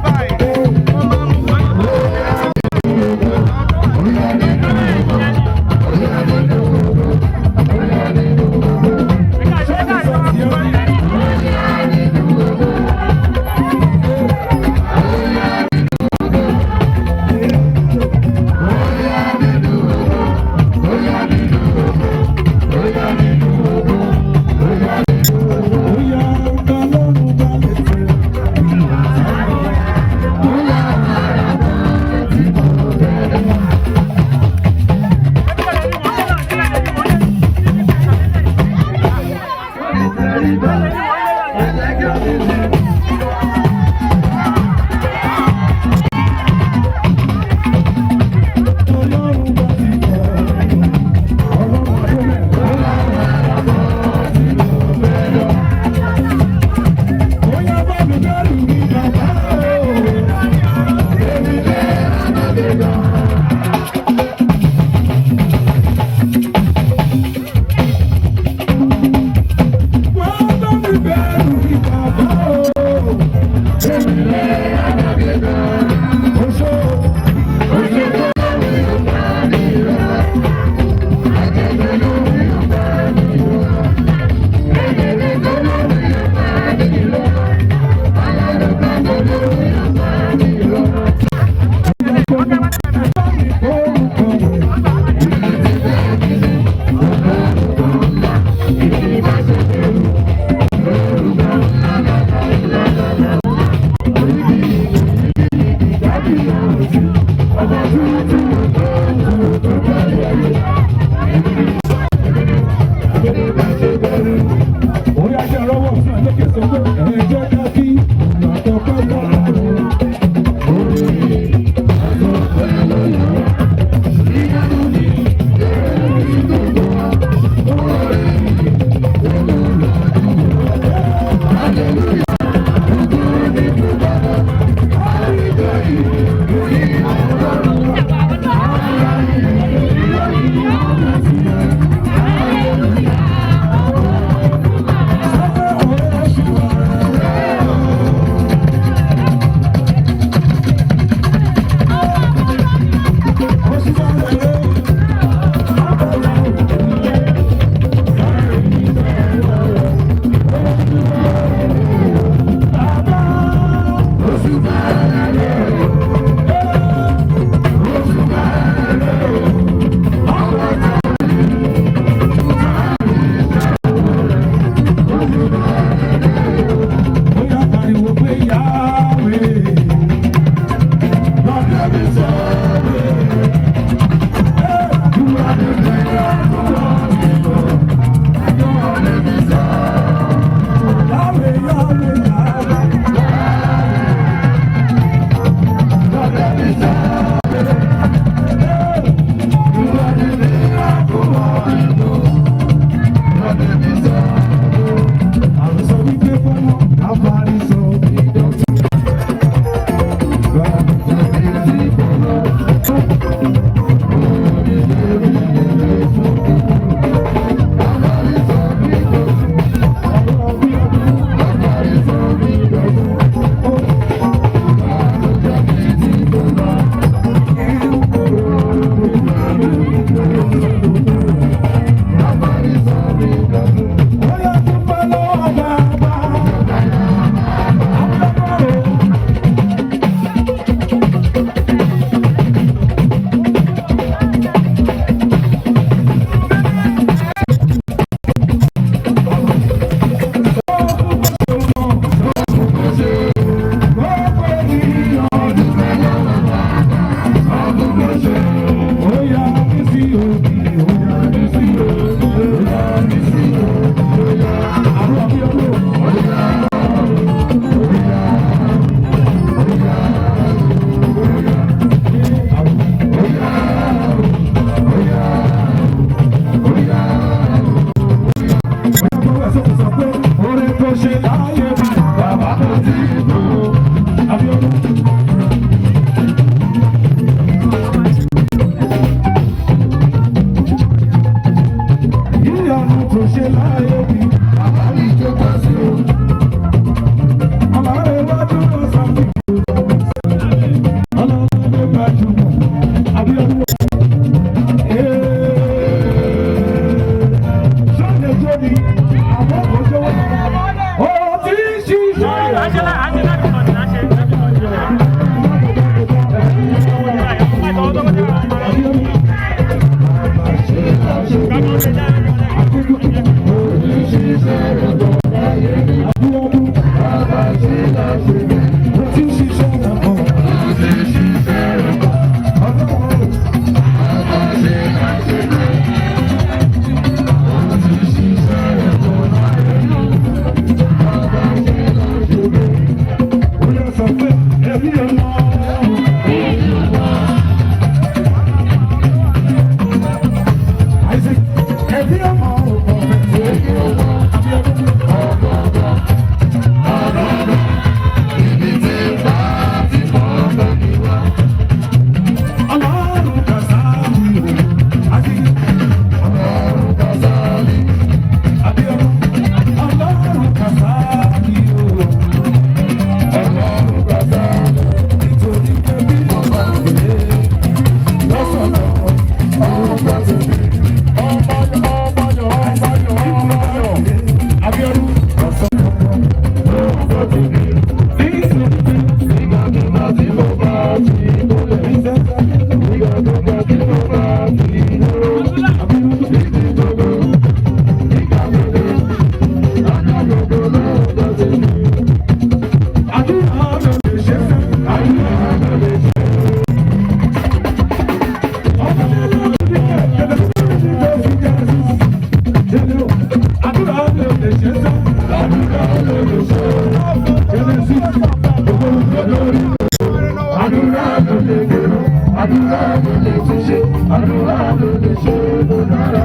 àdúrà ló lè tún ṣe, àdúrà ló lè ṣe tó dára.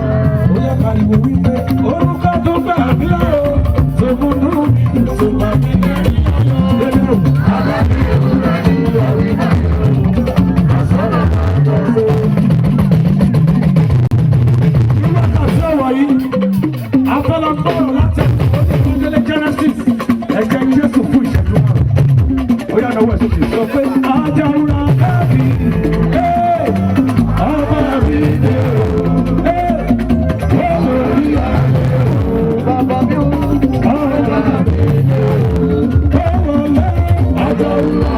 Ó yẹ pariwo wípé orúkọ tó gbàdúrà o, tó múnú mi tó bá mi lẹ́yìn. Lẹ́nu àbábí òwúrọ̀ ní ìyàwó náà, àsọ̀rọ̀ náà lọ. Nígbà tá a ṣe wọ̀nyí, afẹ́lọ́ gbọ́rọ̀ láti ọdún Genesis, ẹ̀jẹ̀ Jésù fún ìṣẹ́jú náà. Ó yà náwó ẹ̀sùn kì í sọ pé Ajáwúrà ẹ̀bí, ọba mi dé o, ọmọ orí àlẹ́ o, bàbá mi ò, ọba mi dé o, ọmọ lẹ́ Ajáwúrà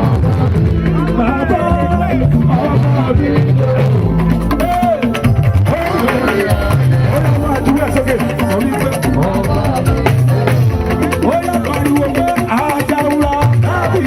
bàbá ọba mi dé o, ọmọ orí àlẹ́ o, ó yà wá àdúrà sókè, ọ̀rí pé ọba mi dé o, ó yà pariwo pé Ajáwúrà ẹ̀bí.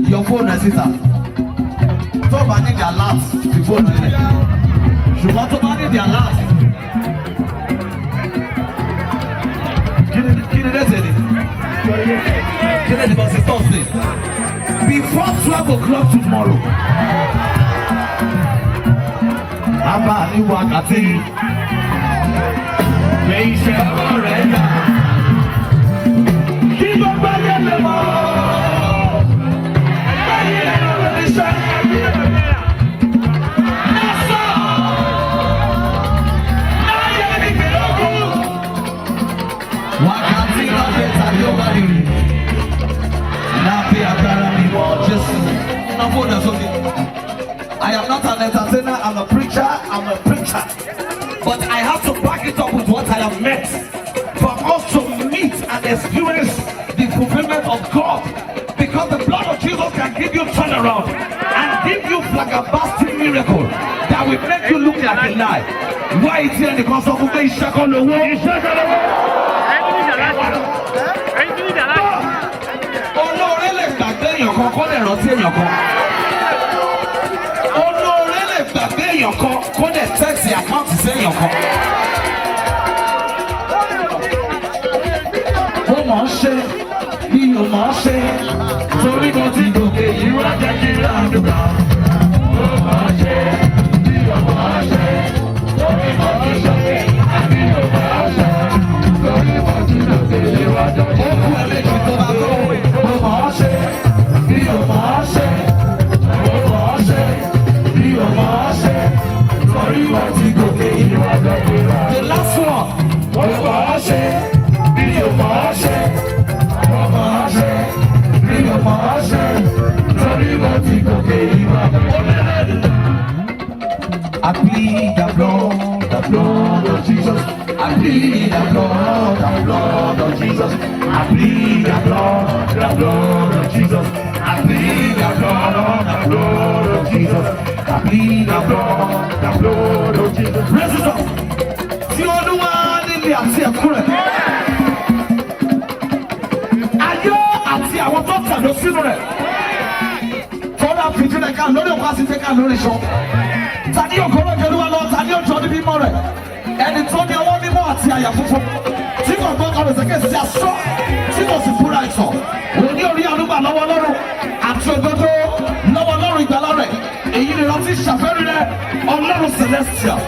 Your phone is it up. máa ní their last before nílẹ̀. Ṣùgbọ́n tó bá ní their last. Kí ni lẹ́sẹ̀ ni? Kí ni ìbọn sí Thursday? Before 12 o'clock tomorrow. Bàbá ní wákàtí. Lè iṣẹ́ ọ̀rọ̀ rẹ̀ yá. Kí gbogbo ayé lè mọ̀. Báyìí ẹ̀rọ rẹ̀ ní sẹ́. Ẹ̀sọ́. Láyé ìgbèrògùn. Wákàtí lọ́dẹ tàbí ó bá rí rí. Lábẹ́ agbára mi wọ Jésù. Iná fóònù ẹ̀ sókè. I am not an entertainer, I'm a preacher, But I have to back it up with what I have met. For us to meet and experience the fulfillment of God. Because the blood of Jesus can give you turnaround and give you flagabasting miracle that will make you look like a lie. Why is here? Because of the Ishakon the world. Olóore lè gbàgbé èèyàn kan kó lè rántí èèyàn kan. Olóore lè gbàgbé èèyàn kan kó lè tẹ́sí àkáǹtì sí èèyàn kan. Ó mọ̀ ọ́ ṣe bí o mọ̀ ọ́ ṣe torí mo ti gòkè yìí wá jẹ́ kí n ládùúgbà. Ó mọ̀ ọ́ ṣe bí o mọ̀ ọ́ ṣe torí mo ti gòkè bí o mọ̀ ọ́ ṣe torí mo ti gòkè yìí wá jẹ́ kí n ládùúgbà. Ó kú ẹlẹ́jì tó bá tó. Ó mọ̀ ọ́ ṣe bí o mọ̀ ọ́ ṣe. Ó mọ̀ ọ́ ṣe bí o mọ̀ ọ́ ṣe torí mo ti gòkè yìí wá jẹ́ kí n ládùúgbà. The last one. Ó mọ̀ ọ́ ṣe bí o mọ̀ ọ́ ṣe. Ó mọ̀ ọ́ ṣe bí o mọ̀ ọ́ ṣe torí mo ti gòkè yìí wá jẹ́ kí n ládùúgbà. I plead the blood of Jesus. I plead the blood of Jesus. I plead the blood of Jesus. I plead the blood of Jesus. I plead the blood of Jesus. Raise it up. Tí Olúwa nílé àti ẹ̀kún rẹ̀. Ayé àti àwọn tó tẹ̀lé sínú rẹ̀. Tọ́lá fìdílẹ̀ ká lórí òkú àti tẹ́ká lórí iṣan. Tani òkúrò Olúwa lọ, tani òjò ní mímọ́ rẹ̀. Ẹni tó ní ọwọ́ mímọ́ àti àyà funfun. Tí kò gbọ́ ọ̀rọ̀ ìsẹ̀kẹ̀ sí aṣọ. Tí kò sì búra ìtàn. Òní orí àlùbà lọ́wọ́ Ọlọ́run. Àti òdodo lọ́wọ́ Ọlọ́run ìgbàlà rẹ̀. Èyí ni rántí ṣàfẹ́rí rẹ̀ Ọlọ́run Celestial.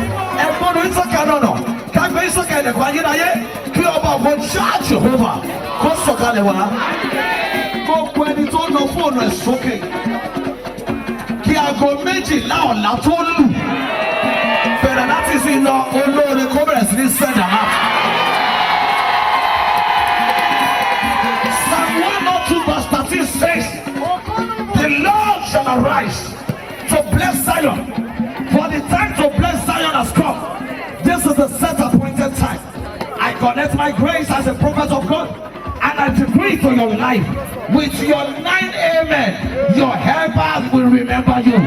Ẹ̀gbọ́n ìsọ̀kẹ̀ náà. Kágbé ìsọ̀kẹ̀ ẹ̀dẹ̀kọ̀ ayérayé. Kí ọba ògo já Jèhófà kó sọ̀kalẹ̀ wá. Gbogbo ẹni tó lọ fóònù ẹ̀ sókè. Kí aago méjìlá ọ̀la tó lù. Bẹ̀rẹ̀ láti fi lọ olóore kó bẹ̀rẹ̀ sí ní sẹ́dà náà. Psalm 102 verse 13 says, the Lord shall arise to bless Zion. For the time to bless Zion has come. This is the set appointed time. I connect my grace as a prophet of God. And I decree to your life, with your 9 amen, your helpers will remember you.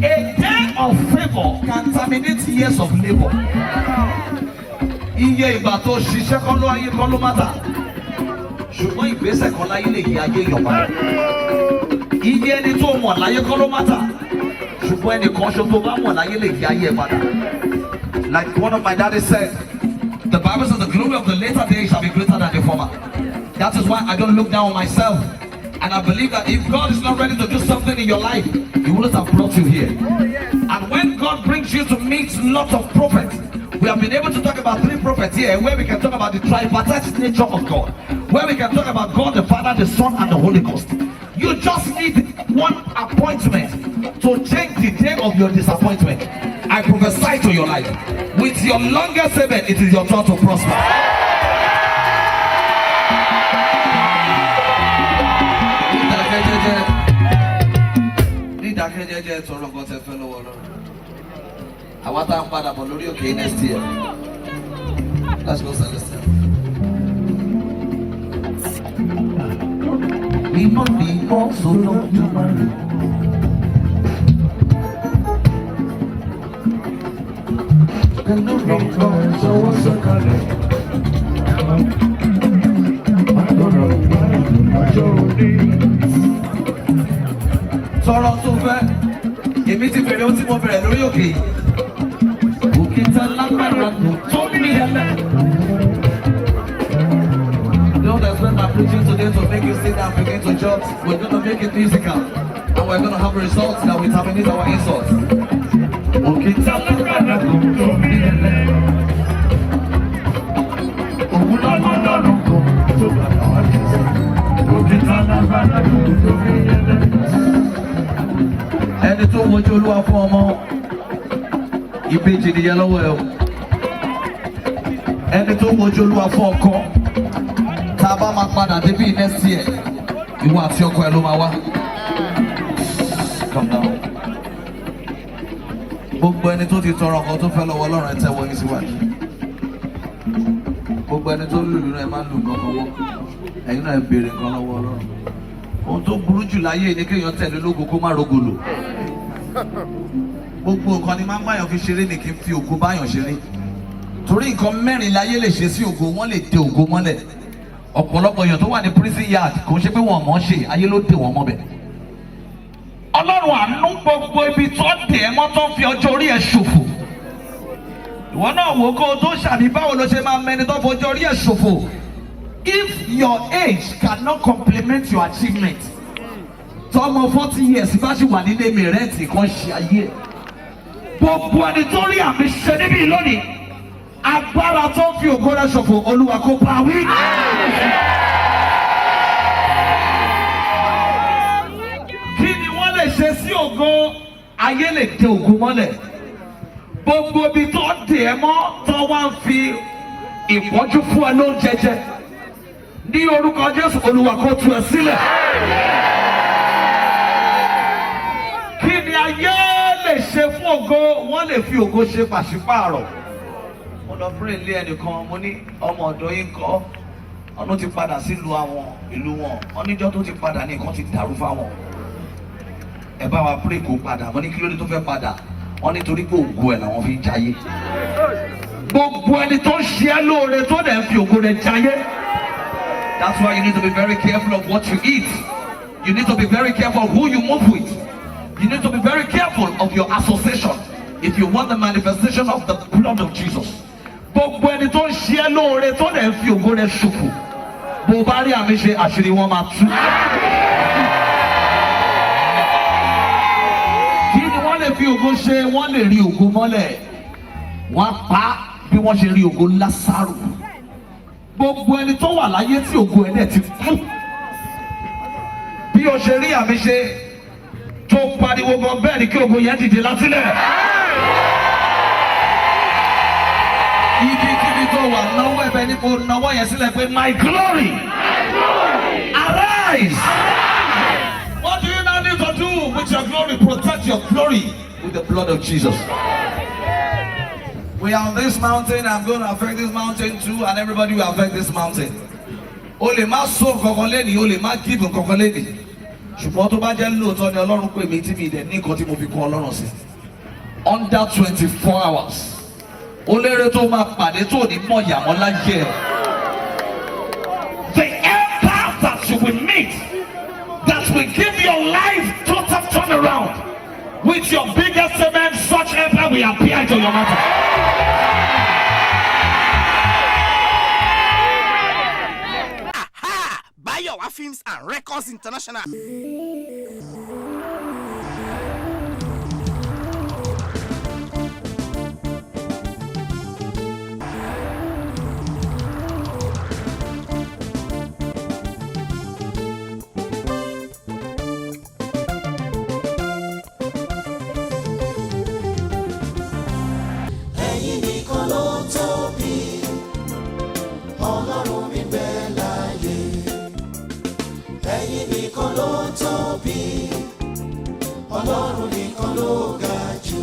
A day of favor can terminate years of labor. Iye ìgbà tó ṣiṣẹ́ kọ́ ló ayé kọ́ ló má ta. Ṣùgbọ́n ìgbésẹ̀ kan láyé lè yí ayé yọ̀ padà. Iye ẹni tó mọ̀ láyé kọ́ ló má ta. Ṣùgbọ́n ẹnìkan ṣo tó bá mọ̀ láyé lè yí ayé ẹ̀ padà. Like one of my daddies said, the Bible says the glory of the later days shall be greater than the former. That is why I don't look down on myself. And I believe that if God is not ready to do something in your life, He wouldn't have brought you here. And when God brings you to meet lots of prophets, we have been able to talk about 3 prophets here, where we can talk about the tripartite nature of God, where we can talk about God the Father, the Son, and the Holy Ghost. You just need one appointment to change the day of your disappointment. I prophesy to your life, with your longest amen, it is your turn to prosper. Àwa tá ń padà bọ̀ lórí òkè next year. Let's go Celestial. Mímọ́ mímọ́ s'Olódùmarè. Kanu rongo sowo sokale. Agora majoni. Sọ̀rọ̀ tó fẹ́, èmi ti bẹ̀rẹ̀ ohun tí mo bẹ̀rẹ̀ lórí òkè. Òkìtà lágbára tó ní ẹlẹ́. Don't expect my preaching today to make you sit down and begin to judge. We're going to make it musical. And we're going to have results that will terminate our insults. Òkìtà lágbára tó ní ẹlẹ́. Òun lọ́lọ́run kò tó bàbá wá jẹ́. Òkìtà lágbára tó ní ẹlẹ́. Ẹni tó wojú Olúwa fún ọmọ ìbejì nìyẹn lọ́wọ́ ẹ o. Ẹni tó wojú Olúwa fún ọkọ tá a bá máa padà débí next year ìwọ àti ọkọ ẹ ló máa wá. Gbogbo ẹni tó ti tọrọ ọkọ tó fẹ́ lọ́wọ́ Ọlọ́run ẹ tẹ́wọ́ yín síwájú. Gbogbo ẹni tó lùlù náà ẹ máa lù nǹkan kan wọ́. Ẹ̀yin náà ẹ béèrè nǹkan lọ́wọ́ Ọlọ́run. Ohun tó burú jù láyé ni kéèyàn tẹ̀lé lógo kó má rogolo. Gbogbo nǹkan ni máa ń báyọ̀ fi ṣeré ni kí n fi ògo báyọ̀ ṣeré. Torí nǹkan mẹ́rin láyé lè ṣe sí ògo, wọ́n lè dè ògo mọ́lẹ̀. Ọ̀pọ̀lọpọ̀ èèyàn tó wà ní prison yard kò ṣe pé wọ́n mọ̀ ṣe, ayé ló dè wọ́n mọ́bẹ̀. Ọlọ́run àánú gbogbo ibi tó dè ẹ́ mọ́ tó ń fi ọjọ́ orí ẹ̀ ṣòfò. Ìwọ náà wò ó kó o tó ṣàbí báwo ló ṣe máa mẹni tó fojú orí ẹ̀ ṣòfò. If your age cannot complement your achievement, tọmọ 40 years bá ṣì wà nílé mi rẹ́ǹtì kan ṣe ayé. Gbogbo ẹni tó rí àmì ṣe níbí lónìí, agbára tó ń fi ògo rẹ̀ ṣòfò, Olúwa kó bá wí. Kí ni wọ́n lè ṣe sí ògo? Ayé lè dè ògo mọ́lẹ̀. Gbogbo ibi tó dè ẹ́ mọ́ tó wá ń fi ìpọ́njú fún ẹ lóúnjẹ jẹ. Ní orúkọ Jésù, Olúwa kó tú ẹ sílẹ̀. Kí ni ayé lè ṣe fún ògo? Wọ́n lè fi ògo ṣe pàṣípààrọ̀. Mo lọ fún ilé ẹnìkan, mo ní ọmọ ọ̀dọ́ yín kọ́ ọ̀nà ti padà sílùú àwọn ìlú wọn. Oníjọ́ tó ti padà ní nǹkan ti dàrú fáwọn. Ẹ bá wa pray kó padà. Mo ní kí ló dé tó fẹ́ padà? Wọ́n nítorí pé ògo ẹ̀ làwọn fi ń jayé. Gbogbo ẹni tó ń ṣe ẹ́ lóore tó dẹ̀ ń fi ògo rẹ̀ jayé. That's why you need to be very careful of what you eat. You need to be very careful of who you move with. You need to be very careful of your association if you want the manifestation of the blood of Jesus. Gbogbo ẹni tó ń ṣe ẹ́ lóore tó dẹ̀ ń fi ògo rẹ̀ ṣòfò. Bó bá rí àmì ṣe, àṣírí wọn máa tú. Kí ni wọ́n lè fi ògo ṣe? Wọ́n lè rí ògo mọ́lẹ̀. Wọ́n pa bí wọ́n ṣe rí ògo Lásárù. Gbogbo ẹni tó wà láyé tí ògo ẹ̀ dẹ̀ ti kú. Bí o ṣe rí àmì ṣe tó pariwo gan bẹ́ẹ̀ ni kí ògo yẹn dìde látílẹ̀. Ibikíbi tó wà náwó ẹ̀bẹ̀ ní kò náwó yẹn sílẹ̀ pé my glory arise. What do you now need to do with your glory? Protect your glory with the blood of Jesus. We are on this mountain. I'm going to affect this mountain too, and everybody will affect this mountain. O lè má so nǹkankan lẹ́nìí, o lè má give nǹkankan lẹ́nìí. Ṣùgbọ́n tó bá jẹ́ lóòótọ́ ni Ọlọ́run pè mí tí mi dẹ̀ ní nǹkan tí mo fi kún Ọlọ́run sí. Under 24 hours. O lérè tó máa pàdé tó ní mọ̀ yàmọ́ láyé ẹ̀. The empath that you will meet, that will give your life total turnaround. With your biggest amen, such empath will appear into your matter. BAYOWA Films and Records International. Ọlọ́run nìkan ló ga jù.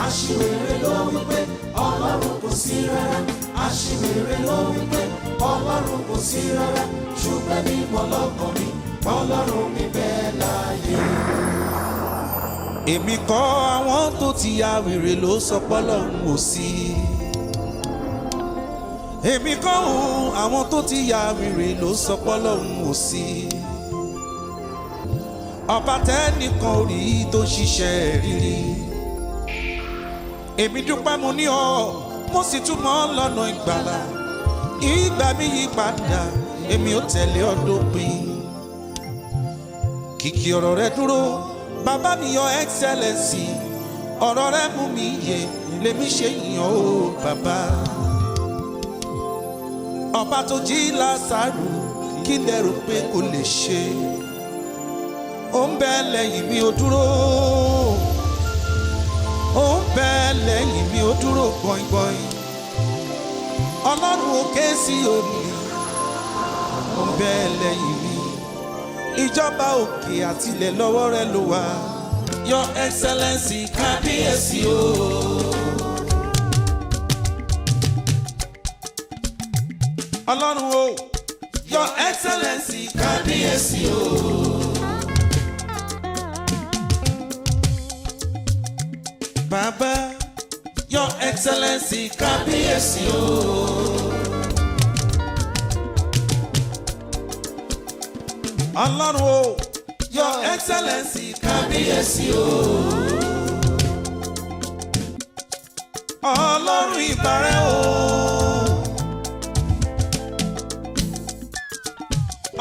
Aṣiwèrè ló wípé Ọlọ́run kò sí rárá. Aṣiwèrè ló wípé Ọlọ́run kò sí rárá. Ṣùgbọ́n mi mọ̀ lọ́kàn mi, Ọlọ́run mi bẹ́ẹ̀ láyé. Èmi kọ́ àwọn tó ti ya wèrè ló sọ pọ́lọ́hún ò sí. Èmi kọ́ àwọn tó ti ya wèrè ló sọ pọ́lọ́hún ò sí. Ọba tẹ́nìkan ò rí tó ṣiṣẹ́ rírí. Èmi dúpẹ́ mo ní ọ, mo sì tún mọ́ lọ́nà ìgbàlà. Ìgbà mi yí padà, èmi ò tẹ̀lé ọ dópin. Kìkì ọ̀rọ̀ rẹ dúró, bàbá mi Your Excellency. Ọ̀rọ̀ rẹ mú mi yè, lèmi ṣe yìn ọ́ o bàbá. Ọba tó jí Lásárù, kí lẹ rò pé kò lè ṣe? Ó ń bẹ lẹ́yìn mi ó dúró. Ó ń bẹ lẹ́yìn mi ó dúró gbọ̀ngbọ̀n. Ọlọ́run Òkè Sioni. Ó ń bẹ lẹ́yìn mi. Ìjọba òkè àtilẹ̀ lọ́wọ́ rẹ ló wà. Your Excellency kábíyèsí o. Ọlọ́run o. Your Excellency kábíyèsí o. Bàbá Your Excellency kábíyèsí o. Ọlọ́run o. Your Excellency kábíyèsí o. Ọlọ́run ìbàrẹ̀ o.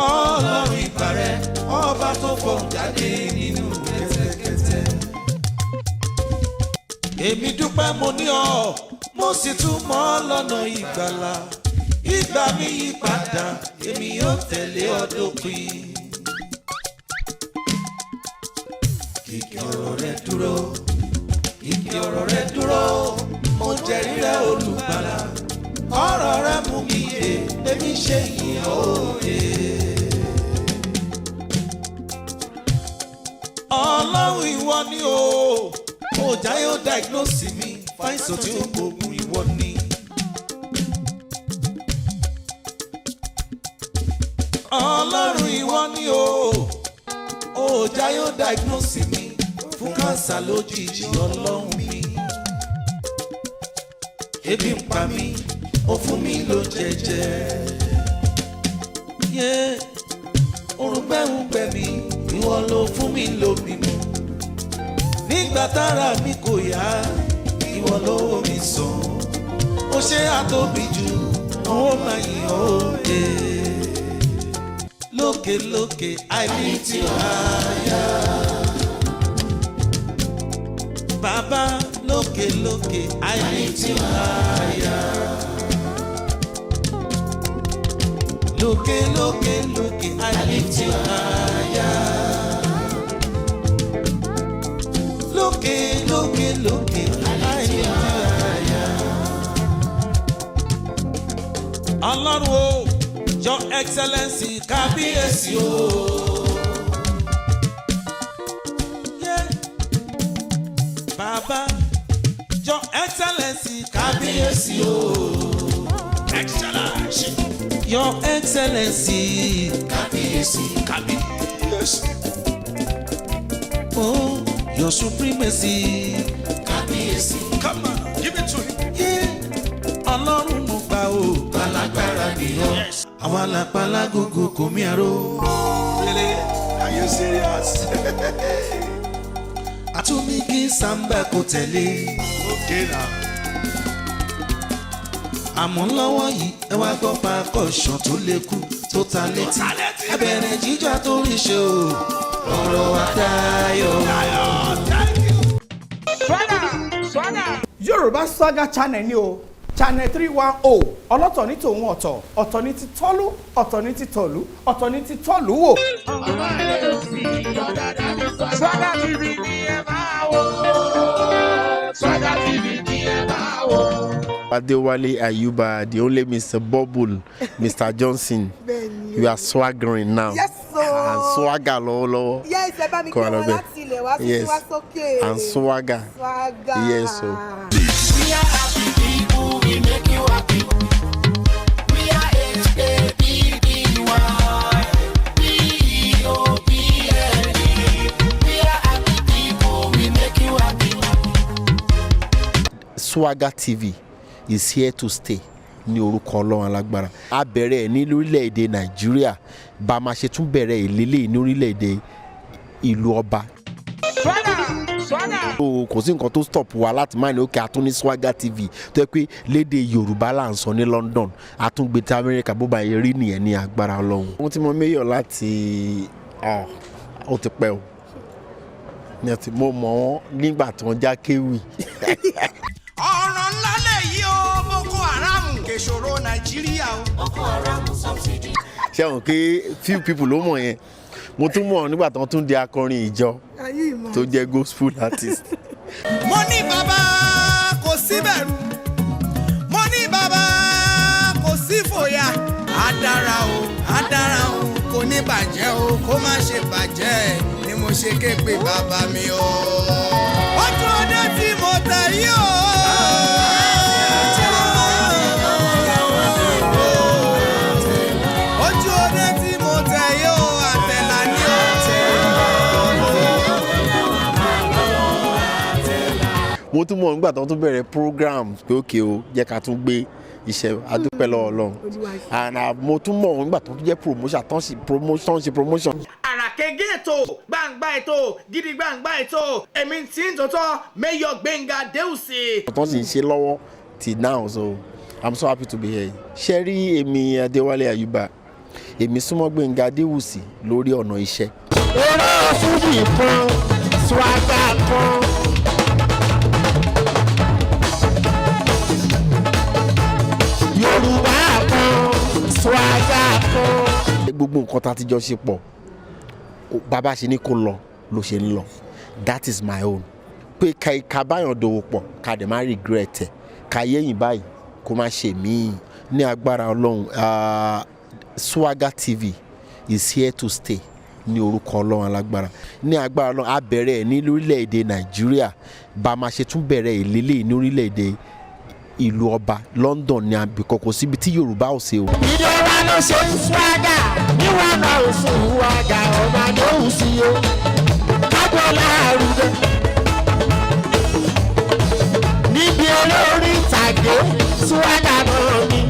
Ọlọ́run ìbàrẹ̀ ọba tó fọ̀hún jáde nínú kẹ́tẹ́kẹ́tẹ́. Èmi dúpẹ́ mo ní ọ, mo sì tún mọ́ lọ́nà ìgbàlà. Ìgbà mi yí padà, èmi yóò tẹ̀lé ọ dópin. Kìkì ọ̀rọ̀ rẹ dúró, kìkì ọ̀rọ̀ rẹ dúró, mo jẹ́rìí rẹ olùgbàlà. Ọ̀rọ̀ rẹ mú mi yè, èmi ṣe yìn ọ́ òye. Ọlọ́run ìwọ ni o, ọjà yóò diagnose mi, fáìsàn tí ó gbógun ìwọ ni. Ọlọ́run ìwọ ni o, ọjà yóò diagnose mi, fún kánsà lójijì Ọlọ́run mi. Ebi ń pa mí, ó fún mi ló jẹjẹ. Orúngbẹ́ ń gbẹ mí, ìwọ ló fún mi lómi mu. Nígbà tára mi kò yá, ìwọ ló wò mí sàn. Ó ṣe àtóbi jù, ó máa yìn ọ́ òye. Lókè lókè, I lift you higher. Bàbá lókè lókè, I lift you higher. Lókè lókè lókè, I lift you higher. Lókè lókè lókè, I lift you higher. Ọlọ́run o, Your Excellency kábíyèsí o. Bàbá Your Excellency kábíyèsí o. Excellency. Your Excellency kábíyèsí. Kábíyèsí. Oh, Your Supremacy kábíyèsí. Come on, give it to him. Ọlọ́run mo gbà o. Alágbára ni ọ́. Àwọn alápàlà gògó kò mí àrò. Are you serious? Àtúnmí kí Samba kò tẹ̀lé. Okay now. Àmọ́ lọ́wọ́ yìí ẹ wá gbọ́ percussion tó lékú tó ta létí. Ẹ bẹ̀rẹ̀ jíjọ́ àtórí ṣe o. Ọ̀rọ̀ wa dayọ̀. Swaga. Yoruba Swaga Channel ni o. Channel 310 ọlọ́tọ̀ ní tòun ọ̀tọ̀, ọ̀tọ̀ ní ti tọ́lú, ọ̀tọ̀ ní ti tọ̀lú, ọ̀tọ̀ ní ti tọ́lú wò. Swaga TV ni ẹ máa wò. Swaga TV ni ẹ máa wò. Adewale Ayuba, the only Mr. Bubble, Mr. Johnson. You are swaggering now. Yes, sir. And swagger, lolo. Yes, yes. And swagger. Swagger. Yes, sir. We are happy people, we make you happy. We are HAPPY, PEOPLE. We are happy people, we make SWAGA TV is here to stay ní orúkọ Ọlọ́run alágbára. A bẹ̀rẹ̀ ní orílẹ̀-èdè Nàìjíríà bá máa ṣe tún bẹ̀rẹ̀ ìlélẹ̀ ní orílẹ̀-èdè ìlú ọba. Kò sí nǹkan tó stop wa láti máa ní òkè àtún ní SWAGA TV tó yẹ pé lédè Yorùbá là ń sọ ní London àtúngbé tí Amẹ́ríkà bó ba yẹ rí nìyẹn ní agbára Ọlọ́run. Wọ́n ti mọ mayor láti ó ti pẹ́ o mo mọ̀ wọ́n nígbà tí wọ́n já kéwì. ọ̀rọ̀ ńlá lèyí o Boko Haram kèsòro Nàìjíríà o. Boko Haram subsidy. ṣé àwọn ké few people ló mọ̀ yẹn mo tún mọ̀ nígbà tí wọ́n tún di akọrin ìjọ tó jẹ́ gospel artist. mo ní bàbá kò sí bẹ̀rù mo ní bàbá kò sí fòyà á dára o kò ní bàjẹ́ o kó má ṣe bàjẹ́ ni mo ṣe ké pe bàbá mi o. ojú ọdẹ tí mo tẹ̀ yí o. ojú ọdẹ tí mo tẹ̀ yí o àtẹ̀là ni o. mo tún mọ̀ nígbà tí wọ́n tún bẹ̀rẹ̀ program pé òkè o jẹ́ ká tún gbé iṣẹ́ adúpẹ́ lọ́wọ́ Ọlọ́run and mo tún mọ̀ nígbà tó tún jẹ́ promotion. àràkẹ́gẹ́ ètò gbangba ètò gidi gbangba ètò èmi tí ń tọ́tọ́ Mayor Gbénga Déùsì. tó sì ń ṣe lọ́wọ́ till now so I'm so happy to be here. ṣe rí èmi Adéwálé Àyùbá èmi súnmọ́ Gbénga Déùsì lórí ọ̀nà iṣẹ́. eré fújì kan SWAGA kan. Yorùbá kan SWAGA kan. gbogbo nǹkan tá a ti jọ ṣe pọ̀ bàbá ṣe ní kó lọ ló ṣe ń lọ that is my own pé ká báyọ̀ dòwò pọ̀ ká dẹ̀ má regret ẹ̀ ká yẹ̀yìn báyìí kó má ṣe míì ní agbára Ọlọ́run. SWAGA TV is here to stay ní orúkọ Ọlọ́run alágbára ní agbára Ọlọ́run a bẹ̀rẹ̀ ní orílẹ̀-èdè Nàìjíríà bá máa ṣe tún bẹ̀rẹ̀ ìlélẹ̀ ní orílẹ̀-èdè ìlú ọba London ní àbíkọ́ kò síbi tí Yorùbá ò ṣe o. ìjọba ló ṣe ń SWAGA níwọ̀n náà ò sùn WAGA ọmọ àdéhùn sí o kájọ láàrúdẹ. níbi olórí ìtàgé SWAGA náà ni.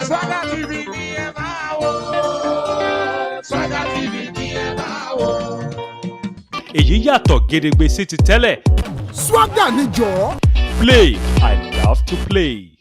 SWAGA TV ni ẹ máa wò. SWAGA TV ni ẹ máa wò. èyí yàtọ̀ gedegbe sí ti tẹ́lẹ̀. SWAGA níjọ́. Play, I love to play.